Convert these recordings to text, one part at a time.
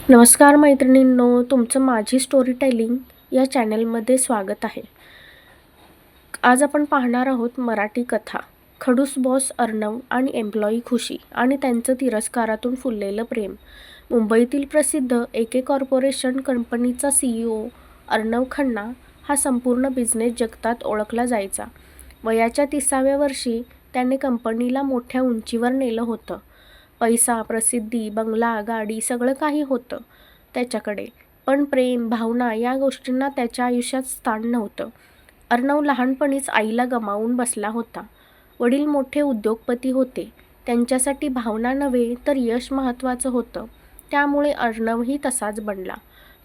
नमस्कार मैत्रिणींनो, तुमचं माझी स्टोरी टेलिंग या चॅनलमध्ये स्वागत आहे. आज आपण पाहणार आहोत मराठी कथा खडूस बॉस अर्णव आणि एम्प्लॉई खुशी आणि त्यांचं तिरस्कारातून फुललेलं प्रेम. मुंबईतील प्रसिद्ध एके कॉर्पोरेशन कंपनीचा CEO अर्णव खन्ना हा संपूर्ण बिझनेस जगतात ओळखला जायचा. वयाच्या 30व्या वर्षी त्याने कंपनीला मोठ्या उंचीवर नेलं होतं. पैसा, प्रसिद्धी, बंगला, गाडी सगळं काही होतं त्याच्याकडे, पण प्रेम, भावना या गोष्टींना त्याच्या आयुष्यात स्थान नव्हतं. अर्णव लहानपणीच आईला गमावून बसला होता. वडील मोठे उद्योगपती होते. त्यांच्यासाठी भावना नव्हे तर यश महत्त्वाचं होतं. त्यामुळे अर्णवही तसाच बनला.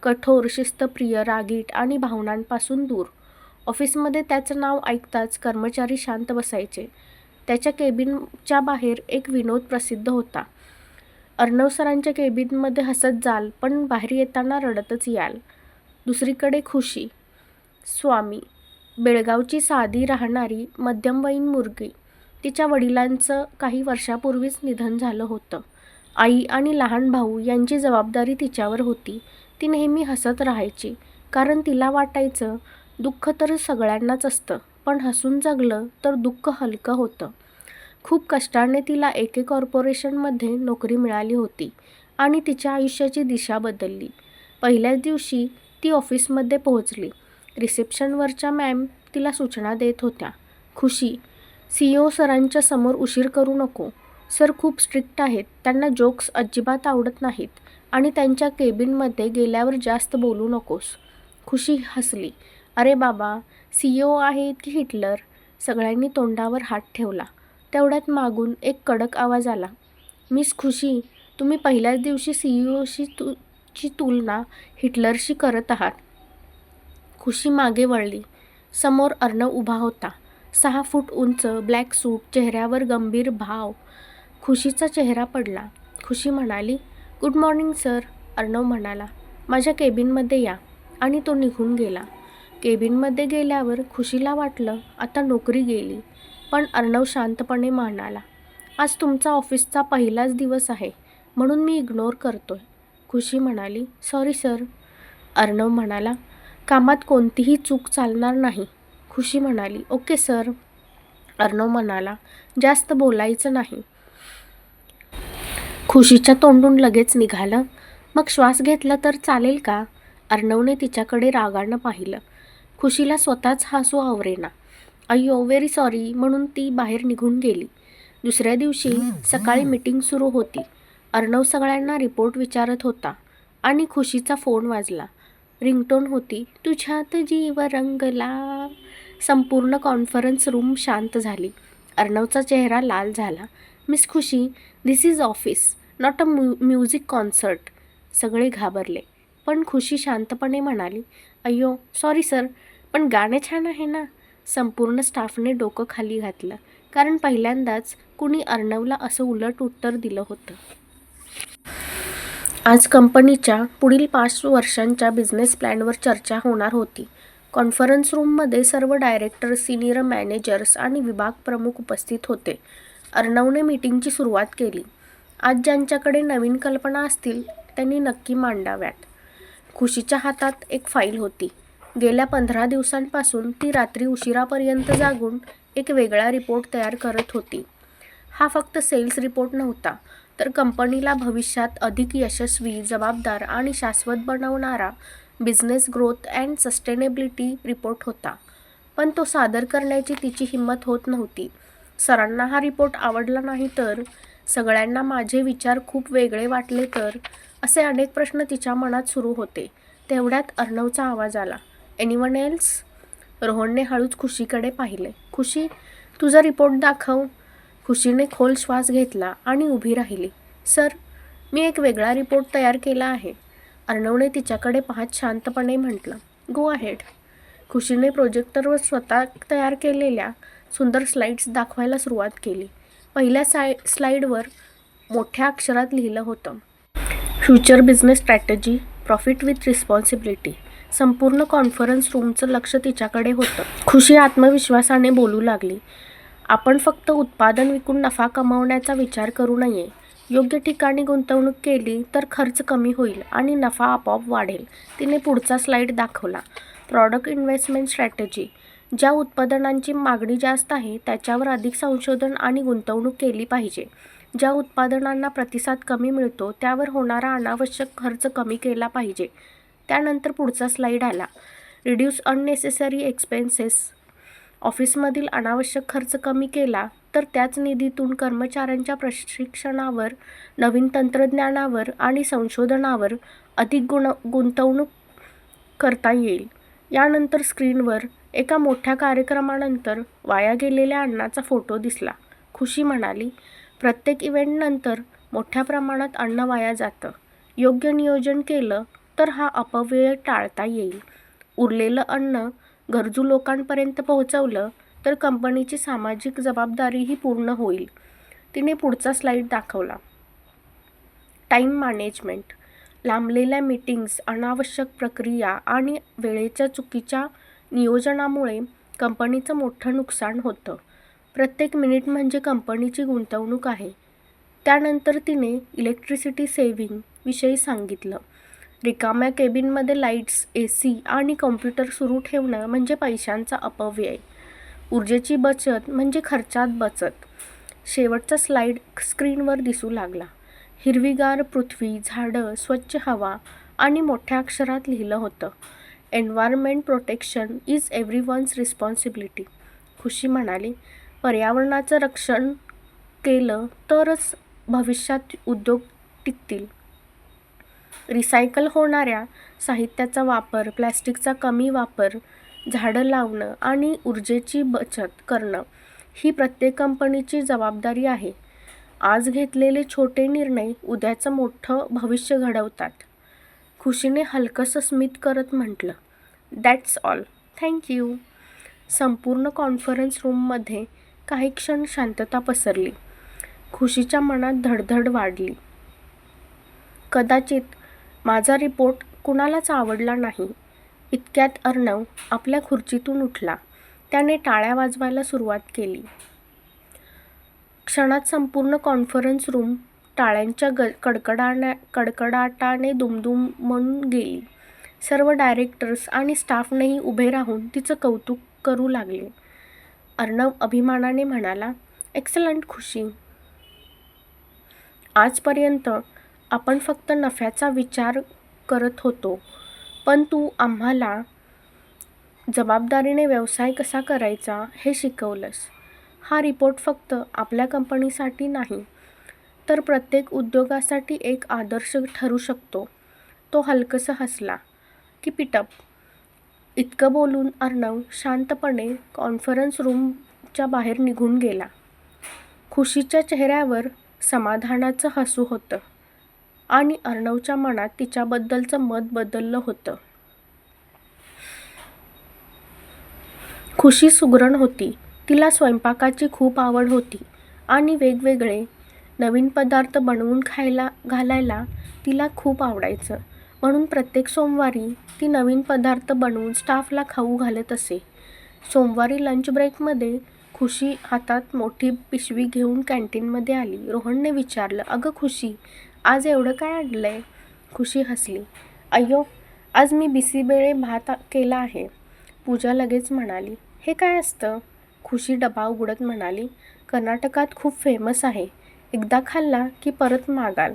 कठोर, शिस्तप्रिय, रागीट आणि भावनांपासून दूर. ऑफिसमध्ये त्याचं नाव ऐकताच कर्मचारी शांत बसायचे. त्याच्या केबिनच्या बाहेर एक विनोद प्रसिद्ध होता. अर्णव सरांच्या केबिनमध्ये हसत जाल, पण बाहेर येताना रडतच याल. दुसरीकडे खुशी स्वामी, बेळगावची साधी राहणारी मध्यमवयीन मुलगी. तिच्या वडिलांचं काही वर्षापूर्वीच निधन झालं होतं. आई आणि लहान भाऊ यांची जबाबदारी तिच्यावर होती. ती नेहमी हसत राहायची, कारण तिला वाटायचं दुःख तर सगळ्यांनाच असतं, पण हसून जगलं तर दुःख हलकं होतं. खूप कष्टाने तिला एके कॉर्पोरेशनमध्ये नोकरी मिळाली होती आणि तिच्या आयुष्याची दिशा बदलली. पहिल्याच दिवशी ती ऑफिसमध्ये पोहोचली. रिसेप्शनवरच्या मॅम तिला सूचना देत होत्या. खुशी, CEO सरांच्या समोर उशीर करू नको. सर खूप स्ट्रिक्ट आहेत. त्यांना जोक्स अजिबात आवडत नाहीत आणि त्यांच्या केबिनमध्ये गेल्यावर जास्त बोलू नकोस. खुशी हसली. अरे बाबा, CEO आहेत की हिटलर? सगळ्यांनी तोंडावर हात ठेवला. तेवढ्यात मागून एक कडक आवाज आला. मिस खुशी, तुम्ही पहिल्याच दिवशी CEOशी ची तुलना हिटलरशी करत आहात. खुशी मागे वळली. समोर अर्णव उभा होता. 6 फूट उंच, ब्लॅक सूट, चेहऱ्यावर गंभीर भाव. खुशीचा चेहरा पडला. खुशी म्हणाली, गुड मॉर्निंग सर. अर्णव म्हणाला, माझ्या केबिनमध्ये या, आणि तो निघून गेला. केबिनमध्ये गेल्यावर खुशीला वाटलं आता नोकरी गेली, पण अर्णव शांतपणे म्हणाला, आज तुमचा ऑफिसचा पहिलाच दिवस आहे, म्हणून मी इग्नोर करतोय. खुशी म्हणाली, सॉरी सर. अर्णव म्हणाला, कामात कोणतीही चूक चालणार नाही. खुशी म्हणाली, ओके सर. अर्णव म्हणाला, जास्त बोलायचं नाही. खुशीच्या तोंडून लगेच निघालं, मग श्वास घेतला तर चालेल का? अर्णवने तिच्याकडे रागानं पाहिलं. खुशीला स्वतःच हसू आवरेना. अय्यो, व्हेरी सॉरी म्हणून ती बाहेर निघून गेली. दुसऱ्या दिवशी सकाळी मीटिंग सुरू होती. अर्णव सगळ्यांना रिपोर्ट विचारत होता आणि खुशीचा फोन वाजला. रिंगटोन होती, तुझ्यात जीव रंगला. संपूर्ण कॉन्फरन्स रूम शांत झाली. अर्णवचा चेहरा लाल झाला. Miss Khushi, this is office, not a music concert. सगळे घाबरले, पण खुशी शांतपणे म्हणाली, अय्यो सॉरी सर, पण गाणे छान आहे ना. संपूर्ण स्टाफने डोकं खाली घातलं, कारण पहिल्यांदाच कुणी अर्णवला असं उलट उत्तर दिलं होतं. आज कंपनीच्या पुढील 5 वर्षांच्या बिझनेस प्लॅनवर चर्चा होणार होती. कॉन्फरन्स रूममध्ये सर्व डायरेक्टर्स, सिनियर मॅनेजर्स आणि विभाग प्रमुख उपस्थित होते. अर्णवने मीटिंगची सुरुवात केली. आज ज्यांच्याकडे नवीन कल्पना असतील त्यांनी नक्की मांडाव्यात. खुशीच्या हातात एक फाईल होती. गेल्या 15 दिवसांपासून ती रात्री उशिरापर्यंत जागून एक वेगळा रिपोर्ट तयार करत होती. हा फक्त सेल्स रिपोर्ट नव्हता, तर कंपनीला भविष्यात अधिक यशस्वी, जबाबदार आणि शाश्वत बनवणारा business growth and sustainability report होता. पण तो सादर करण्याची तिची हिंमत होत नव्हती. सरांना हा रिपोर्ट आवडला नाही तर, सगळ्यांना माझे विचार खूप वेगळे वाटले तर, असे अनेक प्रश्न तिच्या मनात सुरू होते. तेवढ्यात अर्णवचा आवाज आला, एनिवन एल्स? रोहनने हळूच खुशीकडे पाहिले. खुशी, तुझा रिपोर्ट दाखव. खुशीने खोल श्वास घेतला आणि उभी राहिली. सर, मी एक वेगळा रिपोर्ट तयार केला आहे. अर्णवने तिच्याकडे पाहत शांतपणे म्हटलं, गो अहेड. खुशीने प्रोजेक्टरवर स्वतः तयार केलेल्या सुंदर स्लाइड्स दाखवायला सुरुवात केली. पहिल्या स्लाइडवर मोठ्या अक्षरात लिहिलं होतं, future business strategy, profit with responsibility. संपूर्ण कॉन्फरन्स रूमचं लक्ष तिच्याकडे होतं. खुशी आत्मविश्वासाने बोलू लागली, आपण फक्त उत्पादन विकून नफा कमावण्याचा विचार करू नये. योग्य ठिकाणी गुंतवणूक केली तर खर्च कमी होईल आणि नफा आपोआप वाढेल. तिने पुढचा स्लाइड दाखवला. Product investment strategy. ज्या उत्पादनांची मागणी जास्त आहे त्याच्यावर अधिक संशोधन आणि गुंतवणूक केली पाहिजे. ज्या उत्पादनांना प्रतिसाद कमी मिळतो त्यावर होणारा अनावश्यक खर्च कमी केला पाहिजे. त्यानंतर पुढचा स्लाइड आला. Reduce unnecessary expenses. ऑफिसमधील अनावश्यक खर्च कमी केला तर त्याच निधीतून कर्मचाऱ्यांच्या प्रशिक्षणावर, नवीन तंत्रज्ञानावर आणि संशोधनावर अधिक गुंतवणूक करता येईल. यानंतर स्क्रीनवर एका मोठ्या कार्यक्रमानंतर वाया गेलेल्या अन्नाचा फोटो दिसला. खुशी म्हणाली, प्रत्येक इव्हेंटनंतर मोठ्या प्रमाणात अन्न वाया जातं. योग्य नियोजन केलं तर हा अपव्यय टाळता येईल. उरलेलं अन्न गरजू लोकांपर्यंत पोहोचवलं तर कंपनीची सामाजिक जबाबदारीही पूर्ण होईल. तिने पुढचा स्लाइड दाखवला. Time management. लांबलेल्या मीटिंग्स, अनावश्यक प्रक्रिया आणि वेळेच्या चुकीच्या नियोजनामुळे कंपनीचं मोठं नुकसान होतं. प्रत्येक मिनिट म्हणजे कंपनीची गुंतवणूक आहे. त्यानंतर तिने इलेक्ट्रिसिटी सेव्हिंग विषयी सांगितलं. रिकाम्या केबिनमध्ये लाईट्स, AC आणि कॉम्प्युटर सुरू ठेवणं म्हणजे पैशांचा अपव्यय. ऊर्जेची बचत म्हणजे खर्चात बचत. शेवटचा स्लाइड स्क्रीनवर दिसू लागला. हिरवीगार पृथ्वी, झाडं, स्वच्छ हवा आणि मोठ्या अक्षरात लिहिलं होतं, environment protection is everyone's responsibility. Khushi म्हणाली, पर्यावरणाचं रक्षण केलं तरच भविष्यात उद्योग टिकतील. रिसायकल होणाऱ्या साहित्याचा वापर, प्लॅस्टिकचा कमी वापर, झाडं लावणं आणि ऊर्जेची बचत करणं ही प्रत्येक कंपनीची जबाबदारी आहे. आज घेतलेले छोटे निर्णय उद्याचं मोठं भविष्य घडवतात. खुशीने हलकंसं स्मित करत म्हटलं, दॅट्स ऑल, थँक यू. संपूर्ण कॉन्फरन्स रूममध्ये काही क्षण शांतता पसरली. खुशीच्या मनात धडधड वाढली. कदाचित माझा रिपोर्ट कुणालाच आवडला नाही. इतक्यात अर्णव आपल्या खुर्चीतून उठला. त्याने टाळ्या वाजवायला सुरुवात केली. क्षणात संपूर्ण कॉन्फरन्स रूम टाळ्यांच्या कडकडाटाने दुमदुमून गेली. सर्व डायरेक्टर्स आणि स्टाफनेही उभे राहून तिचं कौतुक करू लागले. अर्णव अभिमानाने म्हणाला, एक्सलंट खुशी. आजपर्यंत आपण फक्त नफ्याचा विचार करत होतो, पण तू आम्हाला जबाबदारीने व्यवसाय कसा करायचा हे शिकवलंस. हा रिपोर्ट फक्त आपल्या कंपनीसाठी नाही, तर प्रत्येक उद्योगासाठी एक आदर्श ठरू शकतो. तो हलकसा हसला. Keep it up. इतकं बोलून अर्णव शांतपणे कॉन्फरन्स रूमच्या बाहेर निघून गेला. खुशीच्या चेहऱ्यावर समाधानाचं हसू होतं आणि अर्णवच्या मनात तिच्याबद्दलचं मत बदललं होतं. खुशी सुगरण होती. तिला स्वयंपाकाची खूप आवड होती आणि वेगवेगळे नवीन पदार्थ बनवून घालायला तिला खूप आवडायचं. म्हणून प्रत्येक सोमवारी ती नवीन पदार्थ बनवून स्टाफला खाऊ घालत असे. सोमवारी लंच ब्रेकमध्ये खुशी हातात मोठी पिशवी घेऊन कॅन्टीनमध्ये आली. रोहनने विचारलं, अगं खुशी, आज एवढं काय आणलंय? खुशी हसली. अय्यो, आज मी बिसीबेळे भात केला आहे. पूजा लगेच म्हणाली, हे काय असतं? खुशी डबा उघडत म्हणाली, कर्नाटकात खूप फेमस आहे. एकदा खाल्ला की परत मागाल.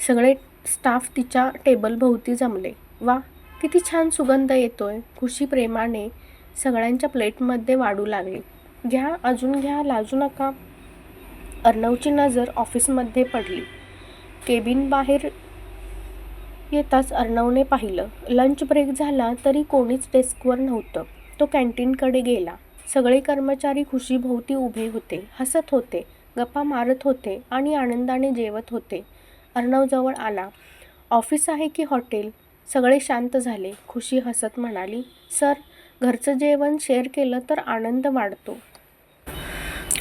सगळे स्टाफ तिच्या टेबलभोवती जमले. वा, किती छान सुगंध येतोय. खुशी प्रेमाने सगळ्यांच्या प्लेटमध्ये वाढू लागली. घ्या, अजून घ्या, लाजू नका. अर्णवची नजर ऑफिसमध्ये पडली. केबिन बाहेर येताच अर्णवने पाहिलं. लंच ब्रेक झाला तरी कोणीच डेस्कवर नव्हतं. तो कॅन्टीनकडे गेला. सगळे कर्मचारी खुशीभोवती उभे होते, हसत होते, गप्पा मारत होते आणि आनंदाने जेवत होते. अर्णव जवळ आला. ऑफिस आहे की हॉटेल? सगळे शांत झाले. खुशी हसत म्हणाली, सर, घरचं जेवण शेअर केलं तर आनंद वाढतो.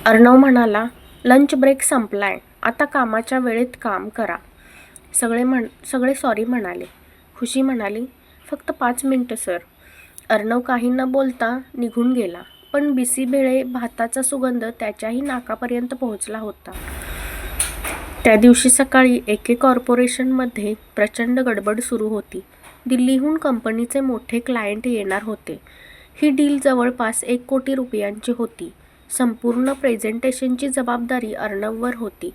अर्णव म्हणाला, लंच ब्रेक संपलाय, आता कामाच्या वेळेत काम करा. सगळे सॉरी म्हणाले. खुशी म्हणाली, फक्त 5 मिनिटं सर. अर्णव काही न बोलता निघून गेला. पण बिसीबेळे भाताचा सुगंध त्याच्याही नाकापर्यंत पोहोचला होता. त्या दिवशी सकाळी एके कॉर्पोरेशनमध्ये प्रचंड गडबड सुरू होती. दिल्लीहून कंपनीचे मोठे क्लायंट येणार होते. ही डील जवळपास 1 कोटी रुपयांची होती. संपूर्ण प्रेझेंटेशनची जबाबदारी अर्णववर होती.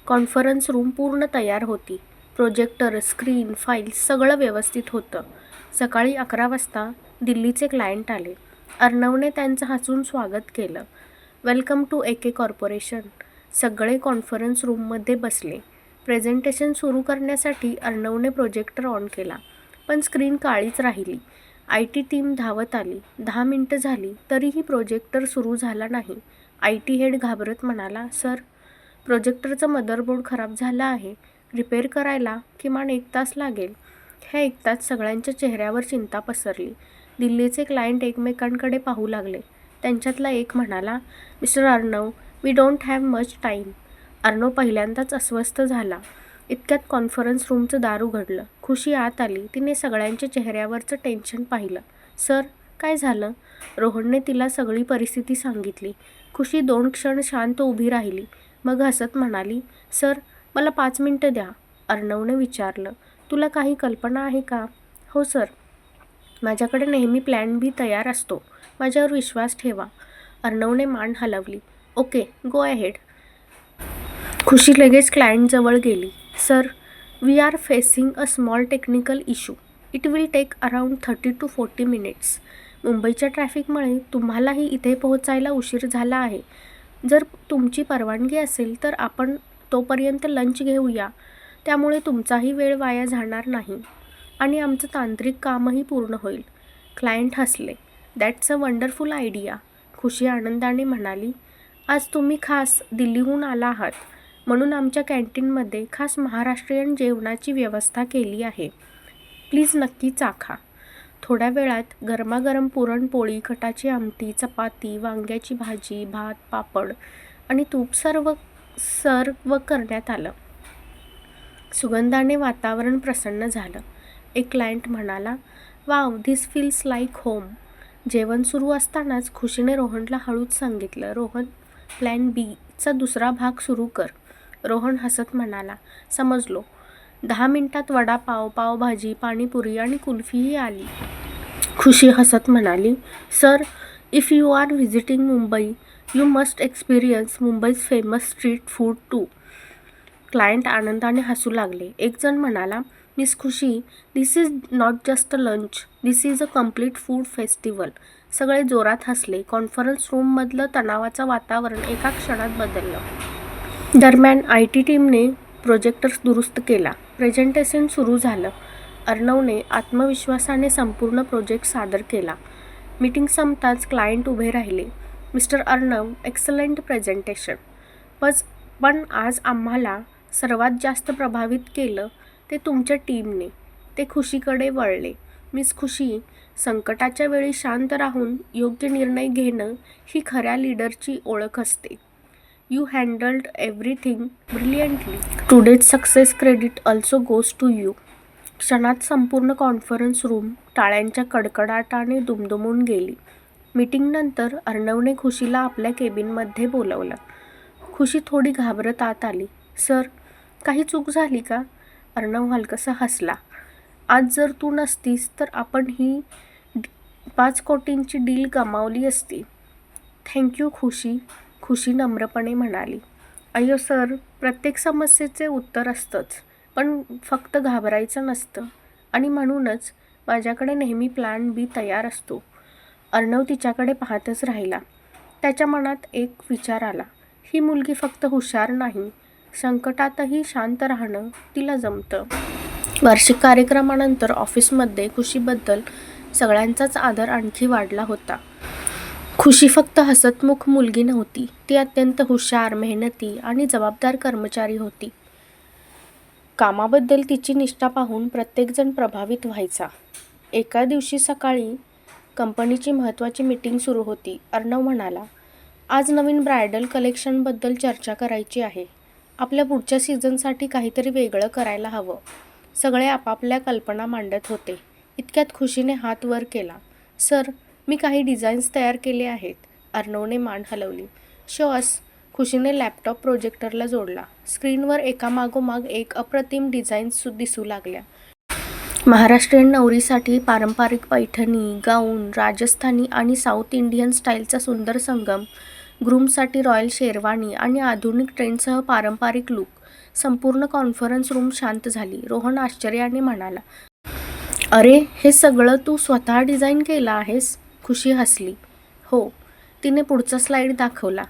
कॉन्फरन्स रूम पूर्ण तयार होती. प्रोजेक्टर, स्क्रीन, फाईल्स सगळं व्यवस्थित होतं. सकाळी 11 वाजता दिल्लीचे क्लायंट आले. अर्णवने त्यांचं हसून स्वागत केलं. Welcome to AK corporation. सगळे कॉन्फरन्स रूममध्ये बसले. प्रेझेंटेशन सुरू करण्यासाठी अर्णवने प्रोजेक्टर ऑन केला, पण स्क्रीन काळीच राहिली. IT टीम धावत आली. 10 मिनिटं झाली तरीही प्रोजेक्टर सुरू झाला नाही. IT हेड घाबरत म्हणाला, सर, प्रोजेक्टरचं मदरबोर्ड खराब झालं आहे. रिपेअर करायला किमान 1 तास लागेल. हे ऐकताच सगळ्यांच्या चेहऱ्यावर चिंता पसरली. दिल्लीचे क्लायंट एकमेकांकडे पाहू लागले. त्यांच्यातला एक म्हणाला, mister Arnav, we don't have much time. Arnav पहिल्यांदाच अस्वस्थ झाला. इतक्यात कॉन्फरन्स रूमचं दार उघडलं. खुशी आत आली. तिने सगळ्यांच्या चेहऱ्यावरचं टेन्शन पाहिलं. सर, काय झालं? रोहनने तिला सगळी परिस्थिती सांगितली. खुशी 2 क्षण शांत उभी राहिली. मग हसत म्हणाली, सर, मला 5 मिनिटं द्या. अर्णवने विचारलं, तुला काही कल्पना आहे का? हो सर, माझ्याकडे नेहमी प्लॅन बी तयार असतो. माझ्यावर विश्वास ठेवा. अर्णवने मान हलवली. Okay, go ahead. खुशी लगेच क्लायंटजवळ गेली. Sir, we are facing a small technical issue. It will take around 30 to 40 minutes. मुंबईच्या ट्रॅफिकमुळे तुम्हालाही इथे पोहोचायला उशीर झाला आहे. जर तुमची परवानगी असेल तर आपण तोपर्यंत लंच घेऊया. त्यामुळे तुमचाही वेळ वाया जाणार नाही आणि आमचं तांत्रिक कामही पूर्ण होईल. क्लायंट हसले. That's a wonderful idea. Khushi आनंदाने म्हणाली, आज तुम्ही खास दिल्लीहून आला आहात म्हणून आमच्या कॅन्टीनमध्ये खास महाराष्ट्रीयन जेवणाची व्यवस्था केली आहे. प्लीज नक्की चाखा. थोड्या वेळात गरमागरम पुरणपोळी, कटाची आमटी, चपाती, वांग्याची भाजी, भात, पापड आणि तूप सर्व करण्यात आलं. सुगंधाने वातावरण प्रसन्न झालं. एक क्लायंट म्हणाला, wow, this feels like home. जेवण सुरू असतानाच खुशीने रोहनला हळूच सांगितलं, रोहन, प्लॅन बीचा दुसरा भाग सुरू कर. रोहन हसत म्हणाला, समजलो. 10 मिनिटात वडापाव, पावभाजी, पाणीपुरी आणि कुल्फीही आली. खुशी हसत म्हणाली, sir, if you are visiting Mumbai, you must experience Mumbai's famous street food too. Client आनंदाने हसू लागले. एक जण म्हणाला, miss Khushi, this is not just a lunch, this is a complete food festival. सगळे जोरात हसले. कॉन्फरन्स रूममधलं तणावाचं वातावरण एका क्षणात बदललं. दरम्यान IT टीमने प्रोजेक्टर दुरुस्त केला. प्रेझेंटेशन सुरू झालं. अर्णवने आत्मविश्वासाने संपूर्ण प्रोजेक्ट सादर केला. मीटिंग संपताच क्लायंट उभे राहिले. Mister Arnav, excellent presentation. पण आज आम्हाला सर्वात जास्त प्रभावित केलं ते तुमच्या टीमने. ते खुशीकडे वळले. मिस खुशी, संकटाच्या वेळी शांत राहून योग्य निर्णय घेणं ही खऱ्या लीडरची ओळख असते. You handled everything brilliantly. Today's success credit also goes to you. क्षणात संपूर्ण कॉन्फरन्स रूम टाळ्यांच्या कडकडाटाने दुमदुमून गेली. मीटिंगनंतर अर्णवने खुशीला आपल्या केबिनमध्ये बोलवलं. खुशी थोडी घाबरत आत आली. सर, काही चूक झाली का? अर्णव हलकसा हसला. आज जर तू नसतीस तर आपण ही 5 कोटींची डील गमावली असती. थँक्यू खुशी. खुशी नम्रपणे म्हणाली, अय्यो सर, प्रत्येक समस्येचे उत्तर असतंच, पण फक्त घाबरायचं नसतं. आणि म्हणूनच माझ्याकडे नेहमी प्लॅन बी तयार असतो. अर्णव तिच्याकडे पाहतच राहिला. त्याच्या मनात एक विचार आला, ही मुलगी फक्त हुशार नाही, संकटातही शांत राहणं तिला जमतं. वार्षिक कार्यक्रमानंतर ऑफिसमध्ये खुशीबद्दल सगळ्यांचाच आदर आणखी वाढला होता. खुशी फक्त हसतमुख मुलगी नव्हती, ती अत्यंत हुशार, मेहनती आणि जबाबदार कर्मचारी होती. कामाबद्दल तिची निष्ठा पाहून प्रत्येकजण प्रभावित व्हायचा. एका दिवशी सकाळी कंपनीची महत्त्वाची मीटिंग सुरू होती. अर्णव म्हणाला, आज नवीन ब्रायडल कलेक्शनबद्दल चर्चा करायची आहे. आपल्या पुढच्या सीझनसाठी काहीतरी वेगळं करायला हवं. सगळे आपापल्या कल्पना मांडत होते. इतक्यात खुशीने हात वर केला. सर, मी काही डिझाईन्स तयार केले आहेत. अर्णवने मान हलवली. Show us. खुशीने लॅपटॉप प्रोजेक्टरला जोडला. स्क्रीनवर एकामागोमाग एक अप्रतिम डिझाईन्स दिसू लागल्या. महाराष्ट्रीयन नवरीसाठी पारंपरिक पैठणी, गाऊन, राजस्थानी आणि साऊथ इंडियन स्टाईलचा सुंदर संगम, ग्रूमसाठी रॉयल शेरवानी आणि आधुनिक ट्रेंडसह पारंपरिक लूक. संपूर्ण कॉन्फरन्स रूम शांत झाली. रोहन आश्चर्याने म्हणाला, "अरे, हे सगळं तू स्वतः डिझाईन केलं आहेस?" खुशी हसली. "हो." तिने पुढचा स्लाईड दाखवला.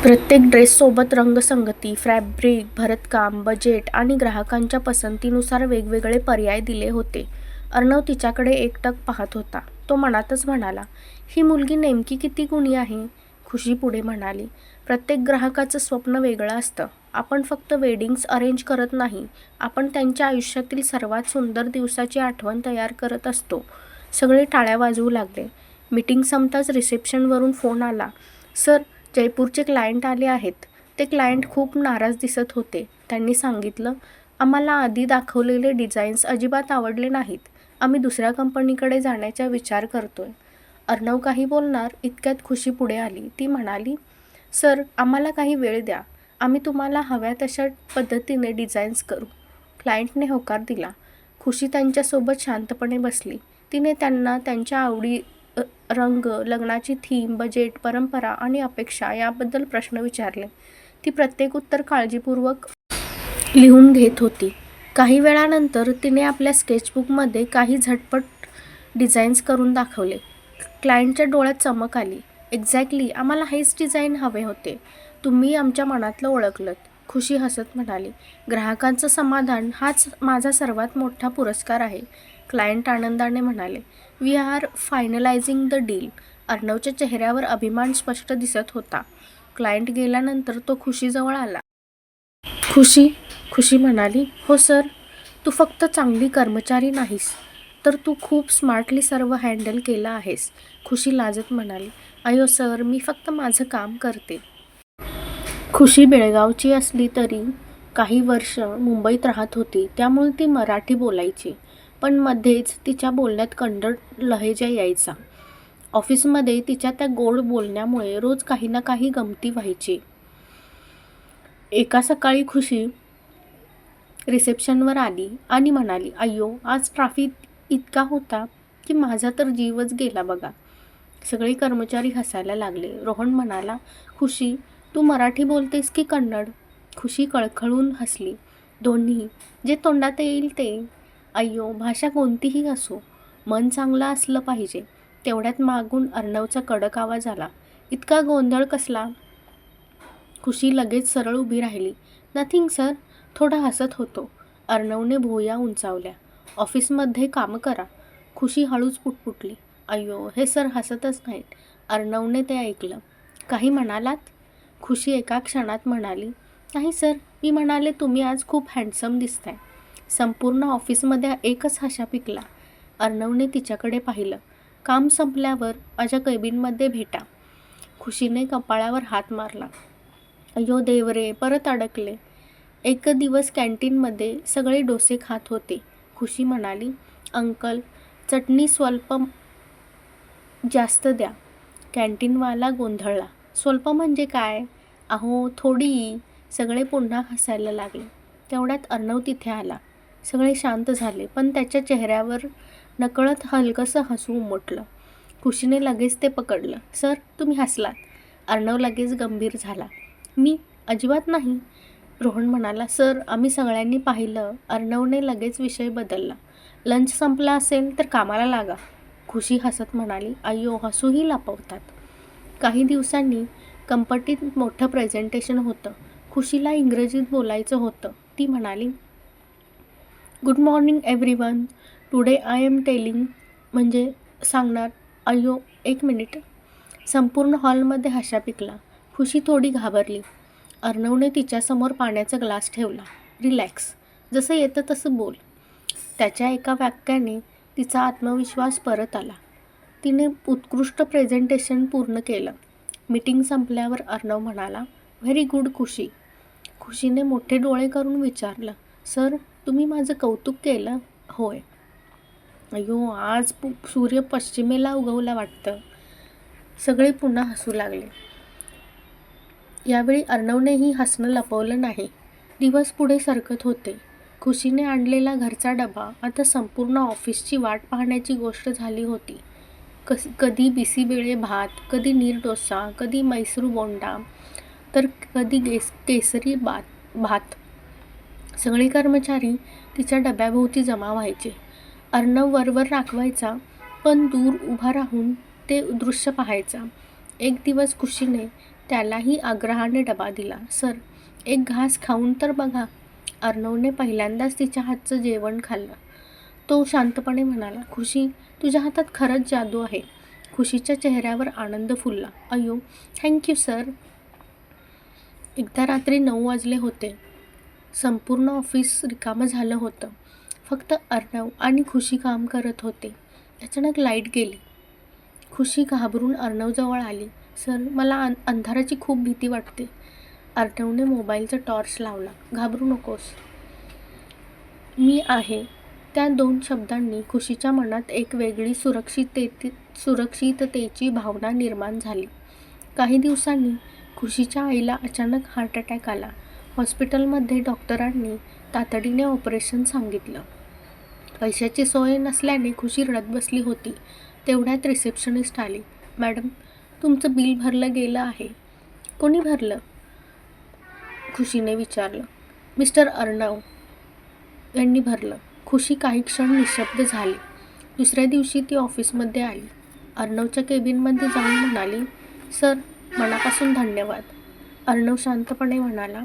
प्रत्येक ड्रेससोबत रंगसंगती, फॅब्रिक, भरतकाम, बजेट आणि ग्राहकांच्या पसंतीनुसार वेगवेगळे पर्याय दिले होते. अर्णव तिच्याकडे एकटक पाहत होता. तो मनातच म्हणाला, "ही मुलगी नेमकी किती गुणी आहे?" खुशी पुढे म्हणाली, "प्रत्येक ग्राहकाचं स्वप्न वेगळं असतं. आपण फक्त वेडिंग्स अरेंज करत नाही, आपण त्यांच्या आयुष्यातील सर्वात सुंदर दिवसाची आठवण तयार करत असतो." सगळे टाळ्या वाजवू लागले. मीटिंग संपताच रिसेप्शनवरून फोन आला. "सर, जयपूरचे क्लायंट आले आहेत." ते क्लायंट खूप नाराज दिसत होते. त्यांनी सांगितलं, "आम्हाला आधी दाखवलेले डिझाईन्स अजिबात आवडले नाहीत. आम्ही दुसऱ्या कंपनीकडे जाण्याचा विचार करतोय." अर्णव काही बोलणार इतक्यात खुशी पुढे आली. ती म्हणाली, "सर, आम्हाला काही वेळ द्या. आम्ही तुम्हाला हव्या तशा पद्धतीने डिझाईन्स करू." क्लायंटने होकार दिला. खुशी त्यांच्यासोबत शांतपणे बसली. तिने त्यांना त्यांच्या आवडी, रंग, लग्नाची थीम, बजेट, परंपरा आणि अपेक्षा याबद्दल प्रश्न विचारले. ती प्रत्येक उत्तर काळजीपूर्वक लिहून घेत होती. काही वेळानंतर तिने आपल्या स्केचबुकमध्ये काही झटपट डिझाईन्स करून दाखवले. क्लायंटच्या डोळ्यात चमक आली. "एक्झॅक्टली, आम्हाला हेच डिझाईन हवे होते. तुम्ही आमच्या मनातलं ओळखलंत." खुशी हसत म्हणाली, "ग्राहकांचं समाधान हाच माझा सर्वात मोठा पुरस्कार आहे." क्लायंट आनंदाने म्हणाले, "we are finalising the deal." अर्णवच्या चेहऱ्यावर अभिमान स्पष्ट दिसत होता. क्लायंट गेल्यानंतर तो खुशीजवळ आला. खुशी म्हणाली, "हो सर, तू फक्त चांगली कर्मचारी नाहीस, तर तू खूप स्मार्टली सर्व हँडल केलं आहेस." खुशी लाजत म्हणाली, "अय्यो सर, मी फक्त माझं काम करते." खुशी बेळगावची असली तरी काही वर्ष मुंबईत राहत होती, त्यामुळे ती मराठी बोलायची. पण मध्येच तिच्या बोलण्यात कन्नड लहेजा यायचा. ऑफिसमध्ये तिच्या त्या गोड बोलण्यामुळे रोज काही ना काही गमती व्हायची. एका सकाळी खुशी रिसेप्शनवर आली आणि म्हणाली, "अय्यो, आज ट्रॅफिक इतका होता की माझा तर जीवच गेला बघा." सगळे कर्मचारी हसायला लागले. रोहन म्हणाला, "खुशी, तू मराठी बोलतेस की कन्नड?" खुशी कळकळून हसली, "दोन्ही. जे तोंडात येईल ते." "अय्यो, भाषा कोणतीही असो, मन चांगलं असलं पाहिजे." तेवढ्यात मागून अर्णवचा कडक आवाज आला, "इतका गोंधळ कसला?" खुशी लगेच सरळ उभी राहिली. "Nothing sir." थोडा हसत होतो. अर्णवने भुवया उंचावल्या. "ऑफिसमध्ये कामं करा." खुशी हळूच पुटपुटली, "अय्यो, हे सर हसतच नाहीत." अर्णवने ते ऐकलं. "काही म्हणालात?" खुशी एका क्षणात म्हणाली, "नाही सर, मी म्हणाले तुम्ही आज खूप हँडसम दिसताय." संपूर्ण ऑफिसमध्ये एकच हशा पिकला. अर्णवने तिच्याकडे पाहिलं. "काम संपल्यावर माझ्या केबिनमध्ये भेटा." खुशीने कपाळावर हात मारला. "अय्यो देव रे, परत अडकले." एक दिवस कॅन्टीनमध्ये सगळे डोसे खात होते. खुशी म्हणाली, "अंकल, चटणी स्वल्प जास्त द्या." कॅन्टीनवाला गोंधळला. "स्वल्प म्हणजे काय?" "अहो, थोडी." सगळे पुन्हा हसायला लागले. तेवढ्यात अर्णव तिथे आला. सगळे शांत झाले, पण त्याच्या चेहऱ्यावर नकळत हलकंसं हसू उमटलं. खुशीने लगेच ते पकडलं. "सर, तुम्ही हसलात." अर्णव लगेच गंभीर झाला. "मी अजिबात नाही." रोहन म्हणाला, "सर, आम्ही सगळ्यांनी पाहिलं." अर्णवने लगेच विषय बदलला. "लंच संपला असेल तर कामाला लागा." खुशी हसत म्हणाली, "अय्यो, हसूही लपवतात." काही दिवसांनी कंपनीत मोठं प्रेझेंटेशन होतं. खुशीला इंग्रजीत बोलायचं होतं. ती म्हणाली, "good morning everyone. Today I am telling." म्हणजे सांगणार. "अय्यो, एक मिनिट." संपूर्ण हॉलमध्ये हशा पिकला. खुशी थोडी घाबरली. अर्णवने तिच्यासमोर पाण्याचा ग्लास ठेवला. "रिलॅक्स. जसं येतं तसं बोल." त्याच्या एका वाक्याने तिचा आत्मविश्वास परत आला. तिने उत्कृष्ट प्रेझेंटेशन पूर्ण केलं. मीटिंग संपल्यावर अर्णव म्हणाला, "व्हेरी गुड खुशी." खुशीने मोठे डोळे करून विचारलं, "सर, तुम्ही माझं कौतुक केलं?" "होय." "अय्यो, आज सूर्य पश्चिमेला उगवला वाटतं." सगळे पुन्हा हसू लागले. यावेळी अर्णवनेही हसणं लपवलं नाही. दिवस पुढे सरकत होते. खुशीने आणलेला घरचा डबा आता संपूर्ण ऑफिसची वाट पाहण्याची गोष्ट झाली होती. कधी बिसीबेळे भात, कधी नीर डोसा, कधी मैसूर बोंडा, तर कधी केसरी भात. सगळे कर्मचारी तिच्या डब्याभोवती जमा व्हायचे. अर्णव वरवर राखवायचा, पण दूर उभा राहून ते दृश्य पाहायचा. एक दिवस खुशीने त्यालाही आग्रहाने डबा दिला. सर, एक घास खाऊन तर बघा. अर्णवने पहिल्यांदाच तिच्या हातचं जेवण खाल्लं. तो शांतपणे म्हणाला, खुशी, तुझ्या हातात खरंच जादू आहे. खुशीच्या चेहऱ्यावर आनंद फुलला. अय्यो, थँक्यू सर. एकदा रात्री 9 वाजले होते. संपूर्ण ऑफिस रिकामं झालं होतं. फक्त अर्णव आणि खुशी काम करत होते. अचानक लाईट गेली. खुशी घाबरून अर्णवजवळ आली. सर, मला अंधाराची खूप भीती वाटते. अर्णवने मोबाईलचा टॉर्च लावला. घाबरू नकोस, मी आहे. त्या 2 शब्दांनी खुशीच्या मनात एक वेगळी सुरक्षिततेची भावना निर्माण झाली. काही दिवसांनी खुशीच्या आईला अचानक हार्ट अटॅक आला. हॉस्पिटलमध्ये डॉक्टरांनी तातडीने ऑपरेशन सांगितलं. पैशाची सोय नसल्याने खुशी रडत बसली होती. तेवढ्यात रिसेप्शनिस्ट आली. मॅडम, तुमचं बिल भरलं गेलं आहे. कोणी भरलं? खुशीने विचारलं. मिस्टर अर्णव यांनी भरलं. खुशी काही क्षण निशब्द झाली. दुसऱ्या दिवशी ती ऑफिसमध्ये आली. अर्णवच्या केबिनमध्ये जाऊन म्हणाली, सर, मनापासून धन्यवाद. अर्णव शांतपणे म्हणाला,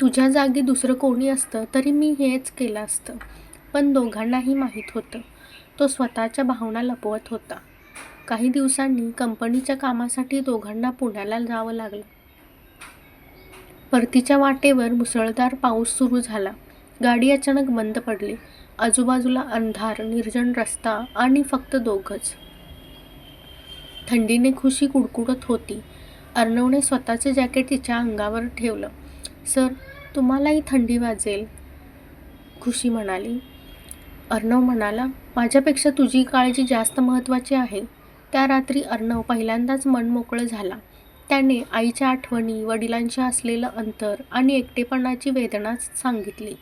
तुझ्या जागी दुसरं कोणी असतं तरी मी हेच केलं असतं. पण दोघांनाही माहीत होतं, तो स्वतःच्या भावना लपवत होता. काही दिवसांनी कंपनीच्या कामासाठी दोघांना पुण्याला जावं लागलं. परतीच्या वाटेवर मुसळधार पाऊस सुरू झाला. गाडी अचानक बंद पडली. आजूबाजूला अंधार, निर्जन रस्ता आणि फक्त दोघंच. थंडीने खुशी कुडकुडत होती. अर्णवने स्वतःचं जॅकेट तिच्या अंगावर ठेवलं. सर, तुम्हालाही थंडी वाजेल, खुशी म्हणाली. अर्णव म्हणाला, माझ्यापेक्षा तुझी काळजी जास्त महत्त्वाची आहे. त्या रात्री अर्णव पहिल्यांदाच मनमोकळं झाला. त्याने आईच्या आठवणी, वडिलांशी असलेलं अंतर आणि एकटेपणाची वेदना सांगितली.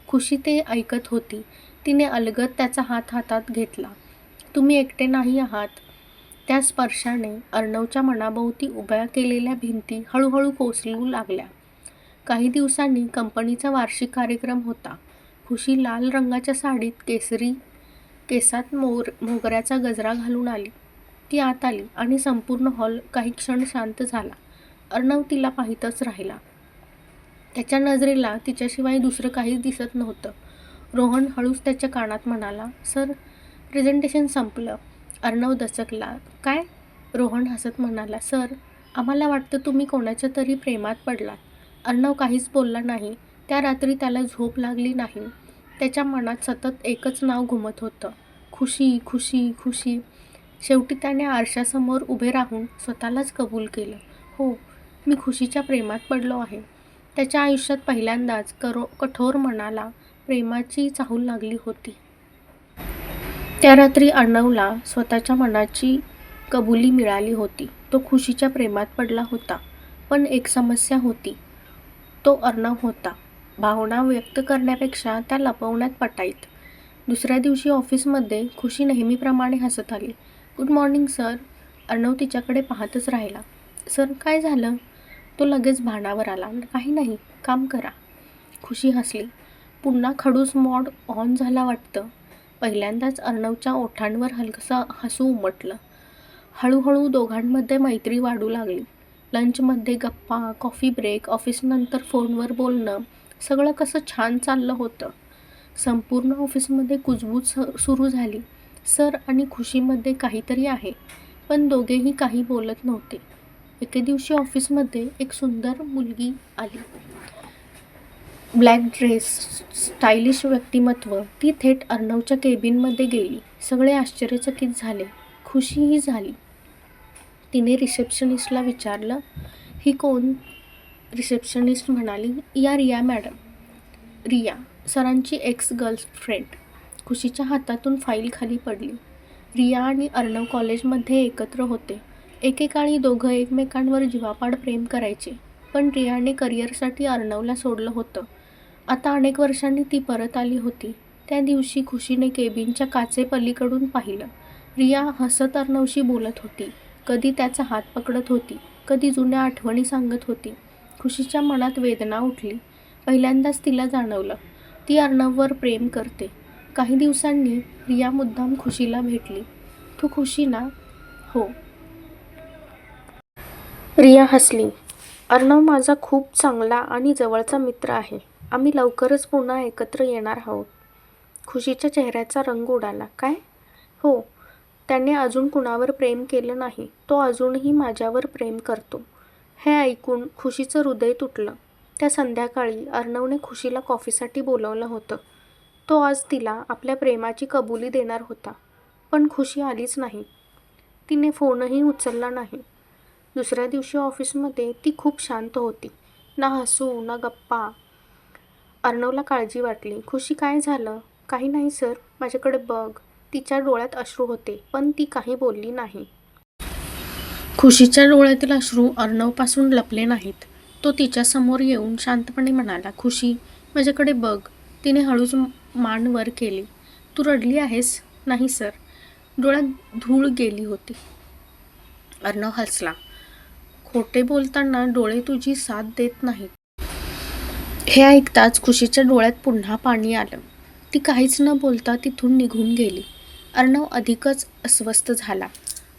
खुशी ते ऐकत होती. तिने अलगद त्याचा हात हातात घेतला. तुम्ही एकटे नाही आहात. त्या स्पर्शाने अर्णवच्या मनाभोवती उभ्या केलेल्या भिंती हळूहळू कोसळू लागल्या. काही दिवसांनी कंपनीचा वार्षिक कार्यक्रम होता. खुशी लाल रंगाच्या साडीत केसात मोगऱ्याचा गजरा घालून आली. ती आत आली आणि संपूर्ण हॉल काही क्षण शांत झाला. अर्णव तिला पाहतच राहिला. त्याच्या नजरेला तिच्याशिवाय दुसरं काहीच दिसत नव्हतं. रोहन हळूच त्याच्या कानात म्हणाला, सर, प्रेझेंटेशन संपलं. अर्णव दचकला. काय? रोहन हसत म्हणाला, सर, आम्हाला वाटतं तुम्ही कोणाच्या तरी प्रेमात पडलात. अर्णव काहीच बोलला नाही. त्या रात्री त्याला झोप लागली नाही. त्याच्या मनात सतत एकच नाव घुमत होतं, खुशी, खुशी, खुशी. शेवटी त्याने आरशासमोर उभे राहून स्वतःलाच कबूल केलं. हो, मी खुशीच्या प्रेमात पडलो आहे. त्याच्या आयुष्यात पहिल्यांदाच कठोर मनाला प्रेमाची चाहूल लागली होती. त्या रात्री अर्णवला स्वतःच्या मनाची कबुली मिळाली होती. तो खुशीच्या प्रेमात पडला होता. पण एक समस्या होती. तो अर्णव होता. भावना व्यक्त करण्यापेक्षा त्या लपवण्यात पटाईत. दुसऱ्या दिवशी ऑफिसमध्ये खुशी नेहमीप्रमाणे हसत आली. Good morning sir. अर्णव तिच्याकडे पाहतच राहिला. सर, काय झालं? तो लगेच भानावर आला. काही नाही, काम करा. खुशी हसली. पुन्हा खडूस मोड ऑन झाला वाटतं. पहिल्यांदाच अर्णवच्या ओठांवर हलकंसं हसू उमटलं. हळूहळू दोघांमध्ये मैत्री वाढू लागली. लंचमध्ये गप्पा, कॉफी ब्रेक, ऑफिसनंतर फोनवर बोलणं, सगळं कसं छान चाललं होतं. संपूर्ण ऑफिसमध्ये कुजबूज सुरू झाली. सर आणि खुशीमध्ये काहीतरी आहे, पण दोघेही काही बोलत नव्हते. एके दिवशी ऑफिसमध्ये एक सुंदर मुलगी आली. ब्लॅक ड्रेस, स्टायलिश व्यक्तिमत्व. ती थेट अर्णवच्या केबिनमध्ये गेली. सगळे आश्चर्यचकित झाले. खुशीही झाली. तिने रिसेप्शनिस्टला विचारलं, ही कोण? रिसेप्शनिस्ट म्हणाली, या रिया मॅडम. रिया, सरांची एक्स गर्लफ्रेंड. खुशीच्या हातातून फाईल खाली पडली. रिया आणि अर्णव कॉलेजमध्ये एकत्र होते. एकेकाळी दोघं एकमेकांवर जीवापाड प्रेम करायचे, पण रियाने करिअरसाठी अर्णवला सोडलं होतं. आता अनेक वर्षांनी ती परत आली होती. त्या दिवशी खुशीने केबिनच्या काचेपलीकडून पाहिलं. रिया हसत अर्णवशी बोलत होती. कधी त्याचा हात पकडत होती, कधी जुन्या आठवणी सांगत होती. खुशीच्या मनात वेदना उठली. पहिल्यांदाच तिला जाणवलं, ती अर्णववर प्रेम करते. काही दिवसांनी रिया मुद्दाम खुशीला भेटली. "तू खुशी ना?" "हो." रिया हसली. "अर्णव माझा खूप चांगला आणि जवळचा मित्र आहे. आम्ही लवकरच पुन्हा एकत्र येणार आहोत." खुशीच्या चेहऱ्याचा रंग उडाला. "काय?" "हो, त्याने अजून कुणावर प्रेम केलं नाही. तो अजूनही माझ्यावर प्रेम करतो." हे ऐकून खुशीचं हृदय तुटलं. त्या संध्याकाळी अर्णवने खुशीला कॉफीसाठी बोलावलं होतं. तो आज तिला आपल्या प्रेमाची कबुली देणार होता. पण खुशी आलीच नाही. तिने फोनही उचलला नाही. दुसऱ्या दिवशी ऑफिसमध्ये ती खूप शांत होती. ना हसू ना गप्पा. अर्णवला काळजी वाटली. "खुशी, काय झालं?" "काही नाही सर, माझ्याकडे बघ." तिच्या डोळ्यात अश्रू होते, पण ती काही बोलली नाही. खुशीच्या डोळ्यातील अश्रू अर्णवपासून लपले नाहीत. तो तिच्यासमोर येऊन शांतपणे म्हणाला, "खुशी, माझ्याकडे बघ." तिने हळूच मान वर केली. "तू रडली आहेस?" "नाही सर." डोळ्यात धूळ गेली होती. अर्णव हसला. "खोटे बोलताना डोळे तुझी साथ देत नाहीत." हे ऐकताच खुशीच्या डोळ्यात पुन्हा पाणी आलं. ती काहीच न बोलता तिथून निघून गेली. अर्णव अधिकच अस्वस्थ झाला.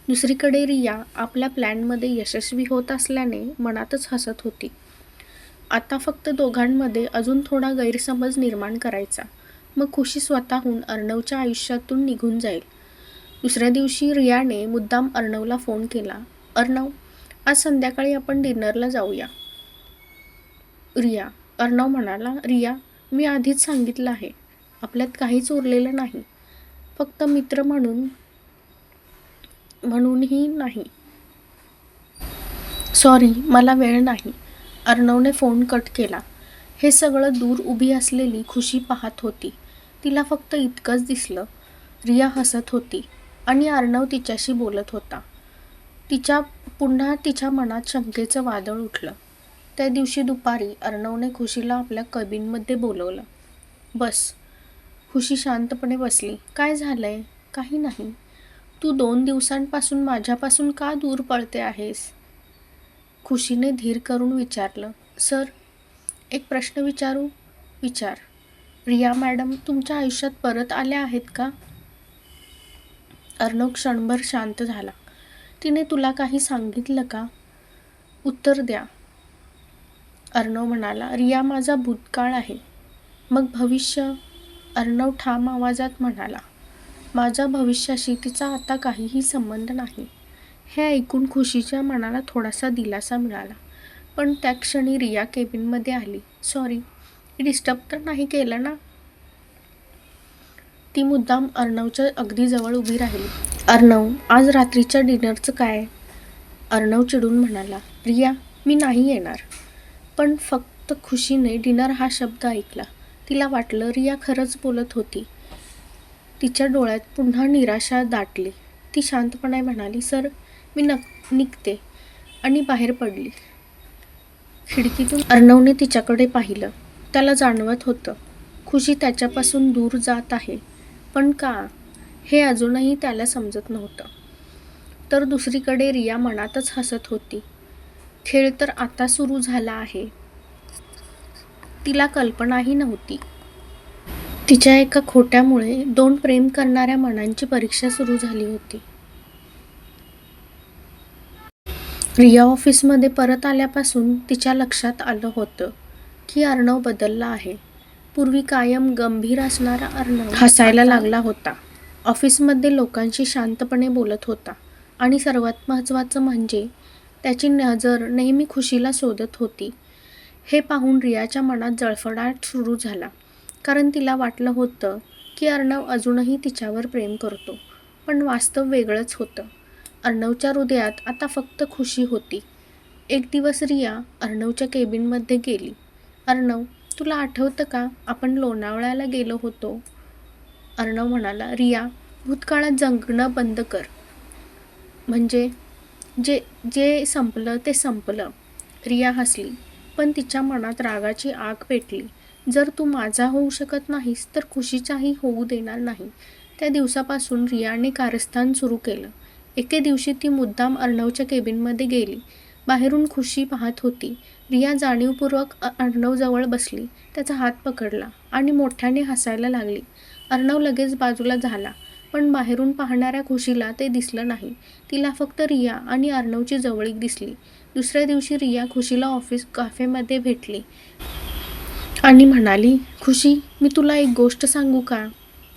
दुसरीकडे रिया आपल्या प्लॅनमध्ये यशस्वी होत असल्याने मनातच हसत होती. आता फक्त दोघांमध्ये अजून थोडा गैरसमज निर्माण करायचा. मग खुशी स्वतःहून अर्णवच्या आयुष्यातून निघून जाईल. दुसऱ्या दिवशी रियाने मुद्दाम अर्णवला फोन केला. "अर्णव, आज संध्याकाळी आपण डिनरला जाऊया." "रिया." अर्णव म्हणाला. "रिया, मी आधीच सांगितलं आहे, आपल्यात काहीच उरलेलं नाही. फक्त मित्र म्हणूनही नाही." "सॉरी, मला वेळ नाही." अर्णवने फोन कट केला. हे सगळं दूर उभी असलेली खुशी पाहत होती. तिला फक्त इतकंच दिसलं. रिया हसत होती आणि अर्णव तिच्याशी बोलत होता. पुन्हा तिच्या मनात शंकेचं वादळ उठलं. त्या दिवशी दुपारी अर्णवने खुशीला आपल्या केबिनमध्ये बोलवलं. "बस." खुशी शांतपणे बसली. "काय झालंय?" "काही नाही." "तू 2 दिवसांपासून माझ्यापासून का दूर पळते आहेस?" खुशीने धीर करून विचारलं. "सर, एक प्रश्न विचारू?" "विचार." "रिया मॅडम तुमच्या आयुष्यात परत आल्या आहेत का?" अर्णव क्षणभर शांत झाला. "तिने तुला काही सांगितलं का?" "उत्तर द्या." अर्णव म्हणाला. "रिया माझा भूतकाळ आहे." "मग भविष्य?" अर्णव ठाम आवाजात म्हणाला. "माझ्या भविष्याशी तिचा आता काहीही संबंध नाही." हे ऐकून खुशीच्या मनाला थोडासा दिलासा मिळाला. पण त्या क्षणी रिया केबिनमध्ये आली. "सॉरी, डिस्टर्ब तर नाही केलं ना?" ती मुद्दाम अर्णवच्या अगदी जवळ उभी राहिली. "अर्णव, आज रात्रीच्या डिनरचं काय?" अर्णव चिडून म्हणाला. "रिया, मी नाही येणार." पण फक्त खुशीने डिनर हा शब्द ऐकला. तिला वाटलं रिया खरंच बोलत होती. तिच्या डोळ्यात पुन्हा निराशा दाटली. ती शांतपणे म्हणाली, "सर, मी निघते." आणि बाहेर पडली. खिडकीतून अर्णवने तिच्याकडे पाहिलं. त्याला जाणवत होतं, खुशी त्याच्यापासून दूर जात आहे. पण का? हे अजूनही त्याला समजत नव्हतं. तर दुसरीकडे रिया मनातच हसत होती. खेळ तर आता सुरू झाला आहे. तिला कल्पनाही नव्हती. तिच्या एका खोट्यामुळे 2 प्रेम करणाऱ्या मनांची परीक्षा सुरू झाली होती. रिया ऑफिसमध्ये परत आल्यापासून तिच्या लक्षात आलं होतं की अर्णव बदलला आहे. पूर्वी कायम गंभीर असणारा अर्णव हसायला लागला होता. ऑफिसमध्ये लोकांशी शांतपणे बोलत होता आणि सर्वात महत्त्वाचं म्हणजे त्याची नजर नेहमी खुशीला शोधत होती. हे पाहून रियाच्या मनात जळफळाट सुरू झाला. कारण तिला वाटलं होतं की अर्णव अजूनही तिच्यावर प्रेम करतो. पण वास्तव वेगळंच होतं. अर्णवच्या हृदयात आता फक्त खुशी होती. एक दिवस रिया अर्णवच्या केबिनमध्ये गेली. "अर्णव, तुला आठवतं का आपण लोणावळ्याला गेलो होतो?" अर्णव म्हणाला. "रिया, भूतकाळात जगणं बंद कर." "म्हणजे?" जे जे संपलं ते संपलं. रिया हसली, पण तिच्या मनात रागाची आग पेटली. जर तू माझा होऊ शकत नाहीस तर खुशीचाही होऊ देणार नाही. त्या दिवसापासून रियाने कारस्थान सुरू केलं. एके दिवशी ती मुद्दाम अर्णवच्या केबिनमध्ये गेली. बाहेरून खुशी पाहत होती. रिया जाणीवपूर्वक अर्णवजवळ बसली, त्याचा हात पकडला आणि मोठ्याने हसायला लागली. अर्णव लगेच बाजूला झाला, पण बाहेरून पाहणाऱ्या खुशीला ते दिसलं नाही. तिला फक्त रिया आणि अर्णवची जवळीक दिसली. दुसऱ्या दिवशी रिया खुशीला ऑफिस कॅफेमध्ये भेटली आणि म्हणाली, खुशी, मी तुला एक गोष्ट सांगू का?